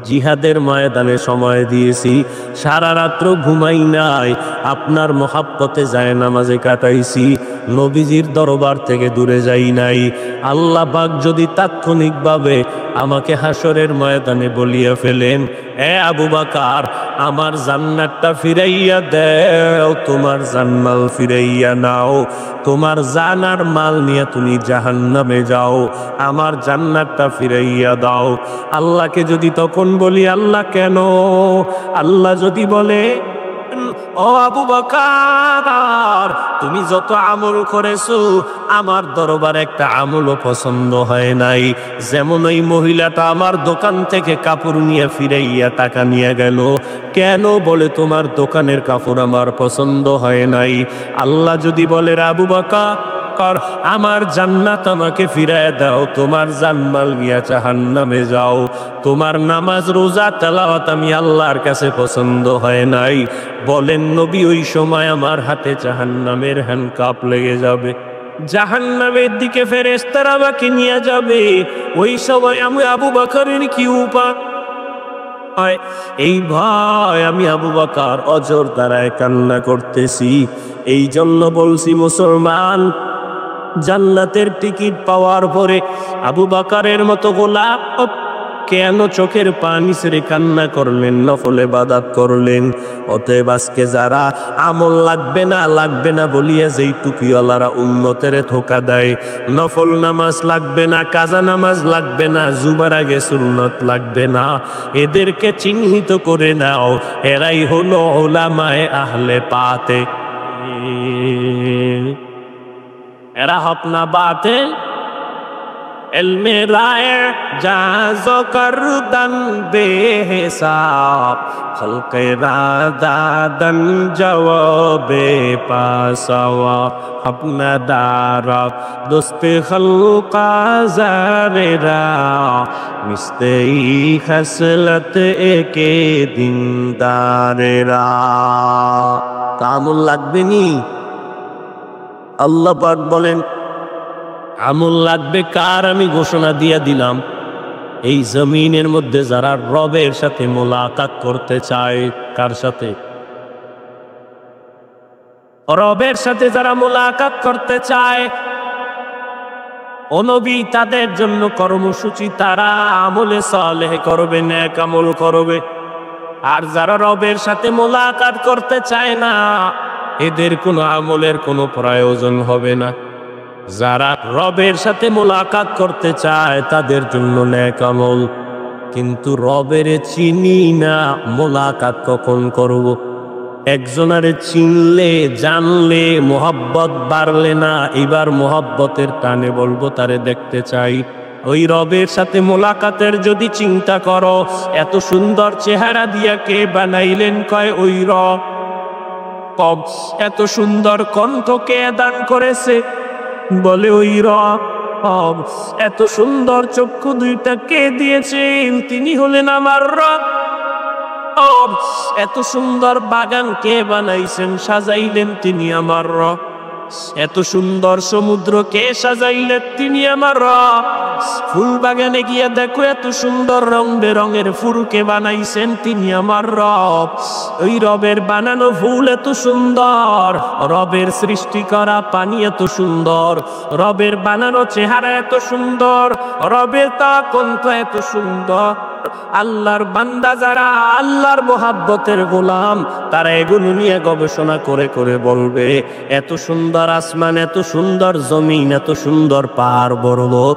জিহাদের ময়দানে সময় দিয়েছি, সারা রাত্র ঘুমাই নাই, আপনার মহাব্বতে যায় নামাজে কাটাইছি, নবীজির দরবার থেকে দূরে যাই নাই। আল্লাহ পাক যদি তাৎক্ষণিকভাবে আমাকে হাসরের ময়দানে বলিয়া ফেলেন, এ আবু বকর আমার জান্নাতটা ফিরাইয়া দাও, তোমার জানমাল ফিরাইয়া নাও, তোমার জান আর মাল নিয়ে তুমি জাহান্নামে যাও, আমার জান্নাতটা ফিরাইয়া দাও। আল্লাহকে যদি তখন বলি, আল্লাহ কেন? আল্লাহ যদি বলে, ও আবু বকর তুমি যত আমল করেছো আমার দরবারে একটা আমলও পছন্দ হয় নাই। যেমন ওই মহিলাটা আমার দোকান থেকে কাপড় নিয়ে ফিরাইয়া টাকা নিয়ে গেল, কেন? বলে তোমার দোকানের কাপড় আমার পছন্দ হয় নাই। আল্লাহ যদি বলে, আবু বকর আমার জান্নাত আমাকে ফিরায় দাও, তোমার জানমাল নিয়ে জাহান্নামে যাও, তোমার নামাজ রোজা তেলাওয়াত আমি আল্লাহর কাছে পছন্দ হয় নাই, বলেন নবী ওই সময় আমার হাতে জাহান্নামের হ্যান্ডকাপ লেগে যাবে, জাহান্নামের দিকে ফেরেশতারা আমাকে নিয়ে যাবে। ওই সময় আমি আবু বকরের কি উপায়? এই ভয় আমি আবু বকর অজর দ্বারায় কান্না করতেছি। এই জন্য বলছি মুসলমান, জান্নাতের টিকিট পাওয়ার পরে আবু বকরের মতো গোলাপ কেন চোখের পানি ছেড়ে কান্না করলেন, নফল ইবাদত করলেন? অতএব আজকে যারা আমল লাগবে না বলিয়া যেই টুপিওয়ালারা উম্মতের ধোঁকা দেয়, নফল নামাজ লাগবে না, কাজা নামাজ লাগবে না, জুমার আগে সুন্নত লাগবে না, এদেরকে চিহ্নিত করে নাও, এরাই হলো উলামায়ে আহলে পাতে। এরা হপনা বাতে ইলমে রায়ে জাজো করদন বেহিসাব, খলকে রাদাদন জওয়াবে পাসাওয়া, अपना दारा दोस्त खल्का ज़ारेरा मिस्ते खसलत एके दिन दारेरा। আমল লাগবে নি? আল্লাহ পাক বলেন আমল লাগবে কার? আমি ঘোষণা দিয়ে দিলাম, এই জমিনের মধ্যে যারা রবের সাথে মোলাকাত করতে চায়। কার সাথে? রবের সাথে যারা মোলাকাত করতে চায়, ও নবী তাদের জন্য কর্মসূচি, তারা আমলে সালেহ করবে, নেক আমল করবে। আর যারা রবের সাথে মোলাকাত করতে চায় না, এদের কোনো আমলের কোনো প্রয়োজন হবে না। যারা রবের সাথে মোলাকাত করতে চায় তাদের জন্য নেক আমল। কিন্তু রবের চিনি না, মোলাকাত কখন করব? একজনারে চিনলে জানলে মোহাব্বত বাড়লে না, এবার মোহাব্বতের টানে বলবো তারে দেখতে চাই। ওই রবের সাথে মোলাকাতের যদি চিন্তা করো, এত সুন্দর চেহারা দিয়া কে বানাইলেন? কয় ওই রব। এত সুন্দর কণ্ঠ কে দান করেছে? বলে ওই রব। রব। এত সুন্দর চক্ষু দুইটা কে দিয়েছেন? তিনি হলেন আমার রব। এত সুন্দর বাগান কে বানাইছেন, সাজাইলেন? তিনি আমার রব। এত সুন্দর সমুদ্র কে সাজাইলেন? তিনি আমার রব। ফুল বাগানে গিয়ে দেখো এত সুন্দর রং বেরঙের ফুল কে বানাইছেন? তিনি আমার রব। ওই রবের বানানো ফুল এত সুন্দর, রবের সৃষ্টি করা পানি এত সুন্দর, রবের বানানো চেহারা এত সুন্দর, রবের তা কণ্ঠ এত সুন্দর। আল্লাহর বান্দা যারা, আল্লাহর মোহাব্বতের গোলাম, তারা এগুলো নিয়ে গবেষণা করে করে বলবে এত সুন্দর আসমান, এত সুন্দর জমিন, এত সুন্দর পাহাড় পর্বত,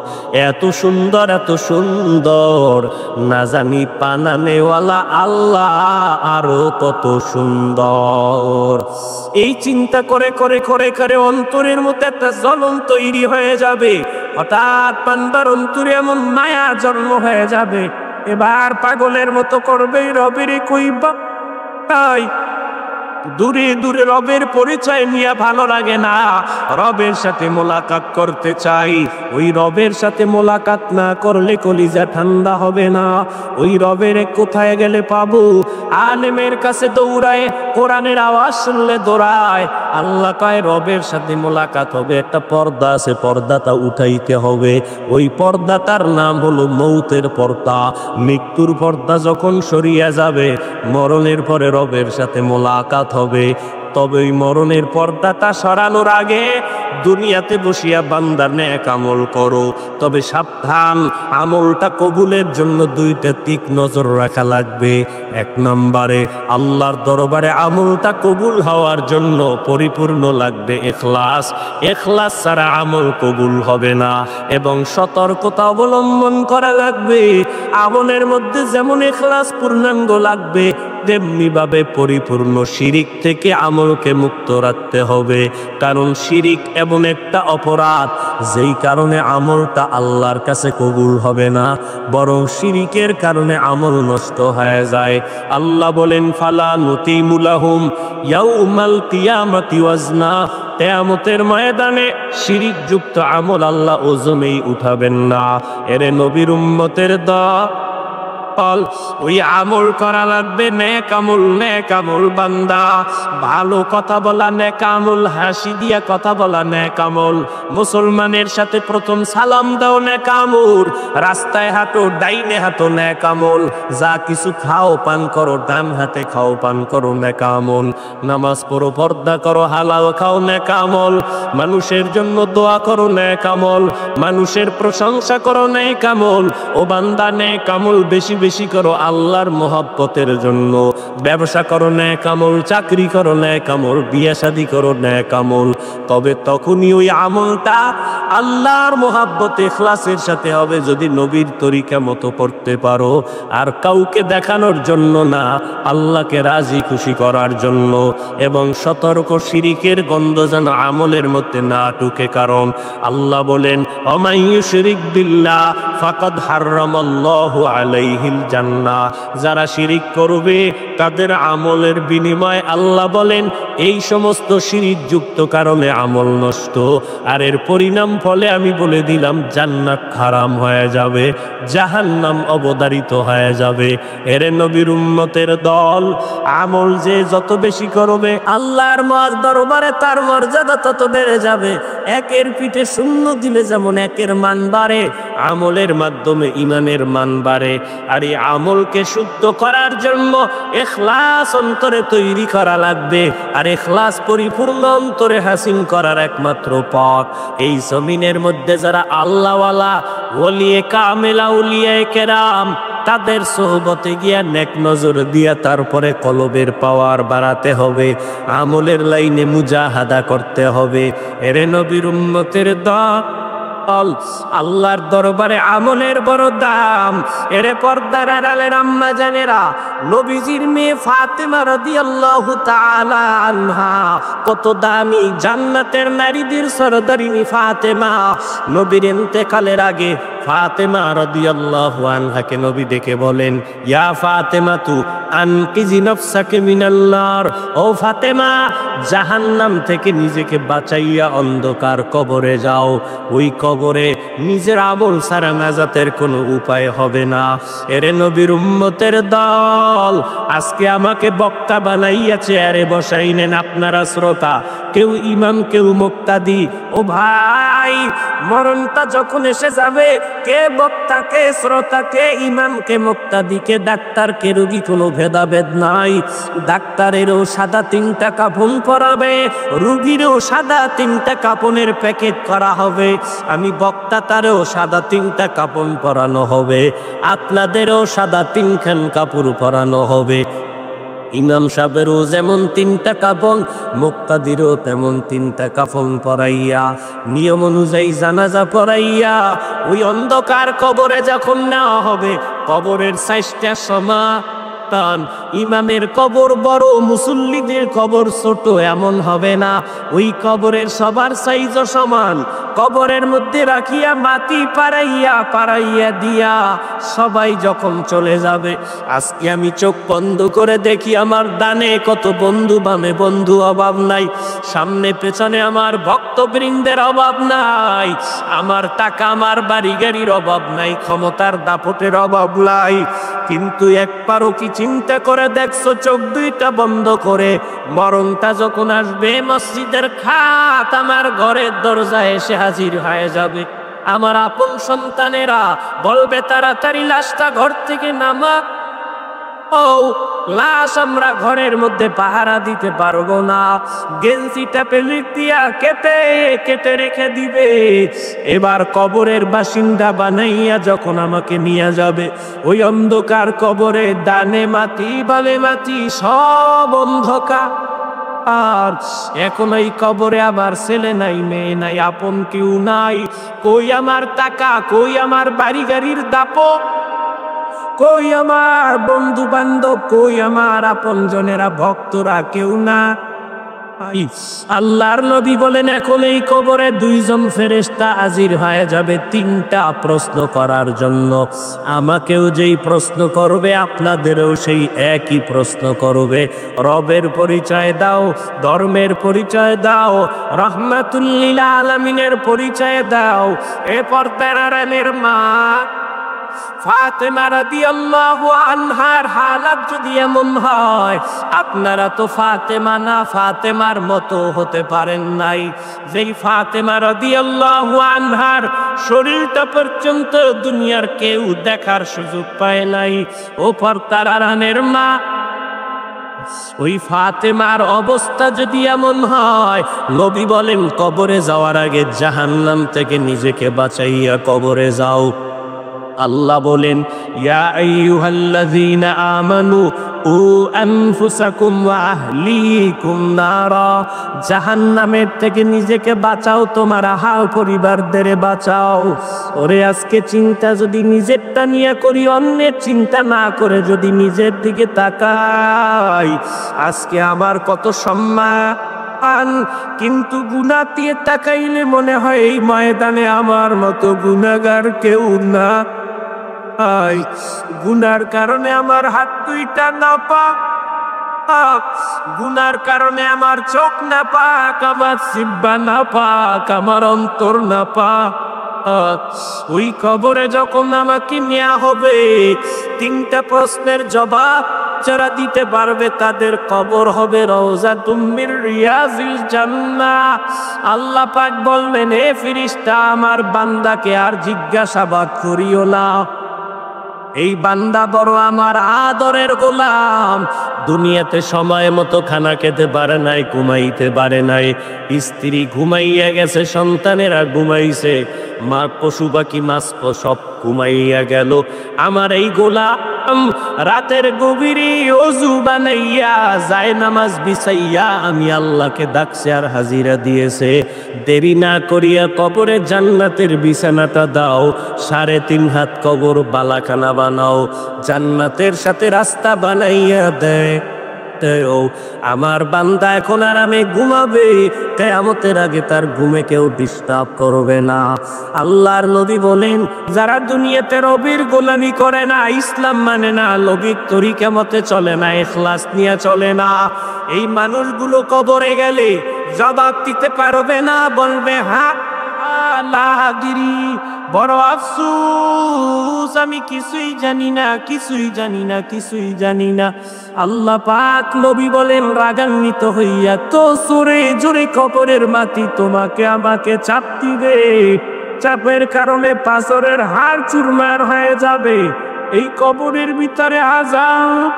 এত সুন্দর, এত সুন্দর, না জানি বানানেওয়ালা আল্লাহ আরো কত সুন্দর। এই চিন্তা করে করে করে করে অন্তরের মধ্যে একটা জ্বলন তৈরি হয়ে যাবে। হঠাৎ বান্দার অন্তরে এমন মায়া জন্ম হয়ে যাবে, এবার পাগলের মতো করবে রবের কইবা। তাই দূরে দূরে রবের পরিচয় নিয়ে ভালো লাগে না, রবের সাথে মোলাকাত করতে চাই। ওই রবের সাথে মোলাকাত না করলে কলিজা ঠান্ডা হবে না। ওই রবের কোথায় গেলে পাবো? আলেমের কাছে দৌড়ায়, কোরআনের আওয়াজ শুনলে দৌড়ায়। আল্লাহ কয় রবের সাথে মোলাকাত হবে, একটা পর্দা আছে, পর্দাটা উঠাইতে হবে। ওই পর্দাটার নাম হলো মৌতের পর্দা। মৃত্যুর পর্দা যখন সরিয়ে যাবে, মরণের পরে রবের সাথে মোলাকাত হবে। তবে ওই মরণের পর্দাটা সরানোর আগে দুনিয়াতে বসিয়া বান্দার নেক আমল করো। তবে সাবধান, আমলটা কবুলের জন্য দুইটা দিক নজর রাখা লাগবে। এক নম্বরে আল্লাহর দরবারে আমলটা কবুল হওয়ার জন্য পরিপূর্ণ লাগবে ইখলাস। ইখলাস ছাড়া আমল কবুল হবে না। এবং সতর্কতা অবলম্বন করা লাগবে। আমলের মধ্যে যেমন ইখলাস পূর্ণাঙ্গ লাগবে, তেমনি ভাবে পরিপূর্ণ শিরিক থেকে আমলকে মুক্ত রাখতে হবে। কারণ শিরিক এমন একটা অপরাধ যেই কারণে আমলটা আল্লাহর কাছে কবুল হবে না, বরং শিরিকের কারণে আমল নষ্ট হয়ে যায়। আল্লাহ বলেন ফালা নুতিমু লাহুম ইয়াউমাল কিয়ামাতি ওয়াজনা। কিয়ামতের ময়দানে শিরিক যুক্ত আমল আল্লাহ ওজনেই উঠাবেন না। এরে নবীর উম্মতের দল, ওই আমল করা লাগবে নেক আমল। নেক আমল বান্দা, ভালো কথা বলা নেক আমল, হাসি দিয়া কথা বলা নেক আমল, মুসলমানের সাথে প্রথম সালাম দাও নেক আমল, রাস্তায় হাঁটো ডাইনে হাঁটো নেক আমল, যা কিছু খাও পান করো ডান হাতে খাও পান করো নেক আমল, নামাজ পড়ো পর্দা করো হালাল খাও নেক আমল, মানুষের জন্য দোয়া করো নেক আমল, মানুষের প্রশংসা করো নেক আমল। ও বান্দা নেক আমল বেশি বেশি করো আল্লাহর মোহাব্বতের জন্য। ব্যবসা করো নেক আমল, চাকরি করো নেক আমল, বিয়ে শাদী করো নেক আমল। তবে তখনই ওই আমলটা আল্লাহর মোহাব্বতে ইখলাসের সাথে হবে যদি নবীর তরিকা মতো করতে পারো। আর কাউকে দেখানোর জন্য না, আল্লাহকে রাজি খুশি করার জন্য। এবং সতর্ক, শিরিকের গন্ধ যেন আমলের মধ্যে না ঢুকে। কারণ আল্লাহ বলেন ওমাই ইউশরিক বিল্লাহ ফাকাদ হারামাল্লাহু আলাইহিল জান্নাহ। যারা শিরিক করবে তাদের আমলের বিনিময় আল্লাহ বলেন এই সমস্ত শিরিক যুক্ত কারণে আমল নষ্ট। আর এর পরিণাম ফলে আমি বলে দিলাম জান্নাত হারাম হয়ে যাবে, জাহান্নাম অবধারিত হয়ে যাবে। এর নবীর উম্মতের দল, আমল যে যত বেশি করবে আল্লাহর দরবারে তার মর্যাদা তত বেড়ে যাবে। একের পিঠে শূন্য দিলে যেমন একের মান বাড়ে, আমলের মাধ্যমে ইমানের মান বাড়ে। আর এই আমলকে শুদ্ধ করার জন্য ইখলাস অন্তরে তৈরি করা লাগবে। আর ইখলাস পরিপূর্ণ অন্তরে হাসিল করার একমাত্র পথ, এই জমিনের মধ্যে যারা আল্লাহওয়ালা ওলিয়ে কামেল আউলিয়ায়ে কেরাম, তাদের সোহবতে গিয়া নেক নজর দিয়া তারপরে কলবের পাওয়ার বাড়াতে হবে, আমলের লাইনে মুজাহাদা করতে হবে। এরে নবীর উম্মতের দল, আল্লাহর দরবারে আমলের বড় দাম। এরে পর্দার আড়ালের আম্মা জানেরা, নবীজির মেয়ে ফাতেমা রাদিয়াল্লাহু তাআলা আনহা কত দামি, জান্নাতের নারীদের সরদারিনী ফাতেমা। নবীর ইন্তেকালের আগে ফাতেমা রাদিয়াল্লাহু আনহাকে নবী ডেকে বলেন ইয়া ফাতেমা তু আনকিজি নাফসাকে মিনাল নার, ও ফাতেমা জাহান্নাম থেকে নিজেকে বাঁচাইয়া অন্ধকার কবরে যাও। ওই কবরে নিজের আমল ছাড়া নাজাতের কোনো উপায় হবে না। এরে নবীর উম্মতের দল, আজকে আমাকে বক্তা বানাইয়া চেয়ারে বসাই নেন আপনারা শ্রোতা, কেউ ইমাম কেউ মুক্তাদি। ও ভাই, মরণটা যখন এসে যাবে, কে বক্তা কে শ্রোতা কে ইমাম কে মুক্তাদি কে ডাক্তার কে রোগী কোনো ভেদাভেদ নাই। ডাক্তারেরও সাদা 3টা কাফন পরাবে, রোগীরও সাদা 3টা কাফনের প্যাকেট করা হবে। আমি বক্তা, তারও সাদা 3টা কাফন পরানো হবে, আপনাদেরও সাদা 3খান কাপড় পরানো হবে। ইমাম সাহেবেরও যেমন 3টা কাফন, মুক্তাদিরও তেমন 3টা কাফন পরাইয়া নিয়ম অনুযায়ী জানাজা পড়াইয়া ওই অন্ধকার কবরে যখন নেওয়া হবে, কবরের সাইজটা সমান। ইমামের কবর বড়, মুসল্লিদের কবর ছোট এমন হবে না, ওই কবরের সবার সাইজও সমান। কবরের মধ্যে রাখিয়া মাটি পাড়াইয়া দিয়া সবাই যখন চলে যাবে, আজকে আমি চোখ বন্ধ করে দেখি আমার ডানে কত বন্ধু, বামে বন্ধু, অভাব নাই। সামনে পেছনে আমার ভক্তবৃন্দের অভাব নাই, আমার টাকা আমার বাড়ি গাড়ির অভাব নাই, ক্ষমতার দাপটের অভাব নাই। কিন্তু একবারও কি চিন্তা করে দেখছো, চোখ 2টা বন্ধ করে মরণটা যখন আসবে, মসজিদের খাট আমার ঘরের দরজায় এসে হাজির হয়ে যাবে। আমার আপন সন্তানেরা বলবে তাড়াতাড়ি লাশটা ঘর থেকে নামা। ও লাশ আমরা ঘরের মধ্যে পাহারা দিতে পারবো না, গেঞ্জিটা পেলিক দিয়া কেটে রেখে দিবে। এবার কবরের বাসিন্দা বানাইয়া যখন আমাকে নিয়ে যাবে, ওই অন্ধকার কবরে ডানে মাটি বামে মাটি সব অন্ধকার। আর এখন এই কবরে আমার ছেলে নাই, মেয়ে নাই, আপন কেউ নাই। কই আমার টাকা, কই আমার বাড়ি গাড়ির দাপট, কই আমার বন্ধু বান্ধব, কই আমার আপন জনেরা ভক্তরা, কেউ না। আল্লাহর নবী বলেন এখন এই কবরে 2জন ফেরেশতা হাজির হয়ে যাবে 3টা প্রশ্ন করার জন্য। আমাকেও যেই প্রশ্ন করবে, আপনাদেরও সেই একই প্রশ্ন করবে। রবের পরিচয় দাও, ধর্মের পরিচয় দাও, রহমাতুল লিল আলামিনের পরিচয় দাও। এ পর্দার মা ফাতেমা রাদিয়াল্লাহু আনহার হালাত যদি এমন হয়, আপনারা তো ফাতেমা না, ফাতেমার মতো হতে পারেন নাই। যেই ফাতেমা রাদিয়াল্লাহু আনহার শরীরটা পর্যন্ত দুনিয়ার কেউ দেখার সুযোগ পায় নাই। ও পর্দার মা, ওই ফাতেমার অবস্থা যদি এমন হয়, নবী বলেন কবরে যাওয়ার আগে জাহান্নাম থেকে নিজেকে বাঁচাইয়া কবরে যাও। আল্লাহ বলেন ইয়া আইয়ুহাল্লাযীনা আমানু উ আনফুসাকুম ওয়া আহলিকুম নারা, জাহান্নামের থেকে নিজেকে বাঁচাও, তোমার আহাল পরিবারদের বাঁচাও। ওরে আজকে চিন্তা যদি নিজেরটা নিয়ে করি, অন্যের চিন্তা না করে যদি নিজের দিকে তাকাই, আজকে আমার কত সম্মান। কিন্তু গুনাহ দিয়ে তাকাইলে মনে হয় এই ময়দানে আমার মতো গুনাহগার কেউ না। গুনার কারণে আমার হাত 2টা নাপাক, গুনার কারণে আমার চোখ নাপাক, আমার জিহ্বা নাপাক, আমার অন্তর নাপাক। ওই কবরে যখন আমাকে নেওয়া হবে, 3টা প্রশ্নের জবাব যারা দিতে পারবে তাদের কবর হবে রওজাতুম মির রিয়াজিল জান্নাহ। আল্লাহ পাক বলবেন, হে ফেরেশতা, আমার বান্দাকে আর জিজ্ঞাসাবাদ করিও না, এই বান্দা বড় আমার আদরের গোলাম। দুনিয়াতে সময় মতো খানা খেতে পারে নাই, ঘুমাইতে পারে নাই, স্ত্রী ঘুমাইয়া গেছে, সন্তানেরা ঘুমাইছে, মা পশু পাখি মাছ সব ঘুমাইয়া গেল। আমার এই গোলাম রাতের গভীরে ওযু বানাইয়া যায় নামাজ বিছাইয়া আমি আল্লাহকে ডাকছে আর হাজিরা দিয়েছে। দেরি না করিয়া কবরে জান্নাতের বিছানাটা দাও, 3.5 হাত কবর বালাখানা বানাও, জান্নাতের সাথে রাস্তা বানাইয়া দেয়। মুহূর্তেও আমার বান্দা এখন আরামে ঘুমাবে, কিয়ামতের আগে তার ঘুমে কেউ ডিস্টার্ব করবে না। আল্লাহর নবী বলেন, যারা দুনিয়াতে রবির গোলামি করে না, ইসলাম মানে না, নবীর তরিকা মতে চলে না, ইখলাস নিয়ে চলে না, এই মানুষগুলো কবরে গেলে জবাব দিতে পারবে না, বলবে হ্যাঁ লাহাগিরি, বড় আফসোস, আমি কিছুই জানি না, কিছুই জানি না, কিছুই জানি না। আল্লাহ পাক নবী বলেন রাগান্বিত হইয়া, তো জোরে জোরে কবরের মাটি তোমাকে আমাকে চাপ দিবে, চাপের কারণে পাথরের হাড় চুরমার হয়ে যাবে। এই কবরের ভিতরে আযাব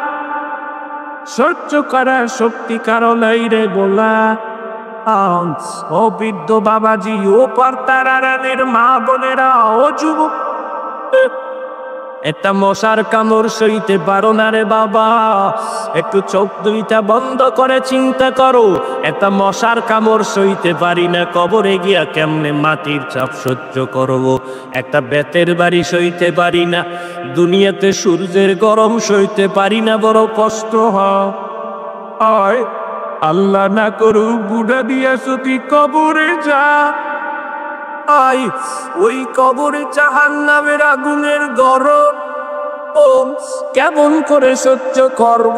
সহ্য করার শক্তি কারো নাই রে গোলা। ও বৃদ্ধ বাবাজি, ও পর্দার আড়ালের মা বোনেরা, ও যুবক, একটা মশার কামড় সইতে পারো না রে বাবা, একটু চোখ দুইটা বন্ধ করে চিন্তা করো, একটা মশার কামড় সইতে পারি না, কবরে গিয়া কেমনে মাটির চাপ সহ্য করবো, একটা বেতের বাড়ি সইতে পারি না, দুনিয়াতে সূর্যের গরম সইতে পারি না, বড় কষ্ট হয়। আল্লাহ না করুক বুড়া দিয়া যদি কবরে যা, ওই কবরে জাহান্নামের আগুনের গরম কেমন করে সহ্য করব।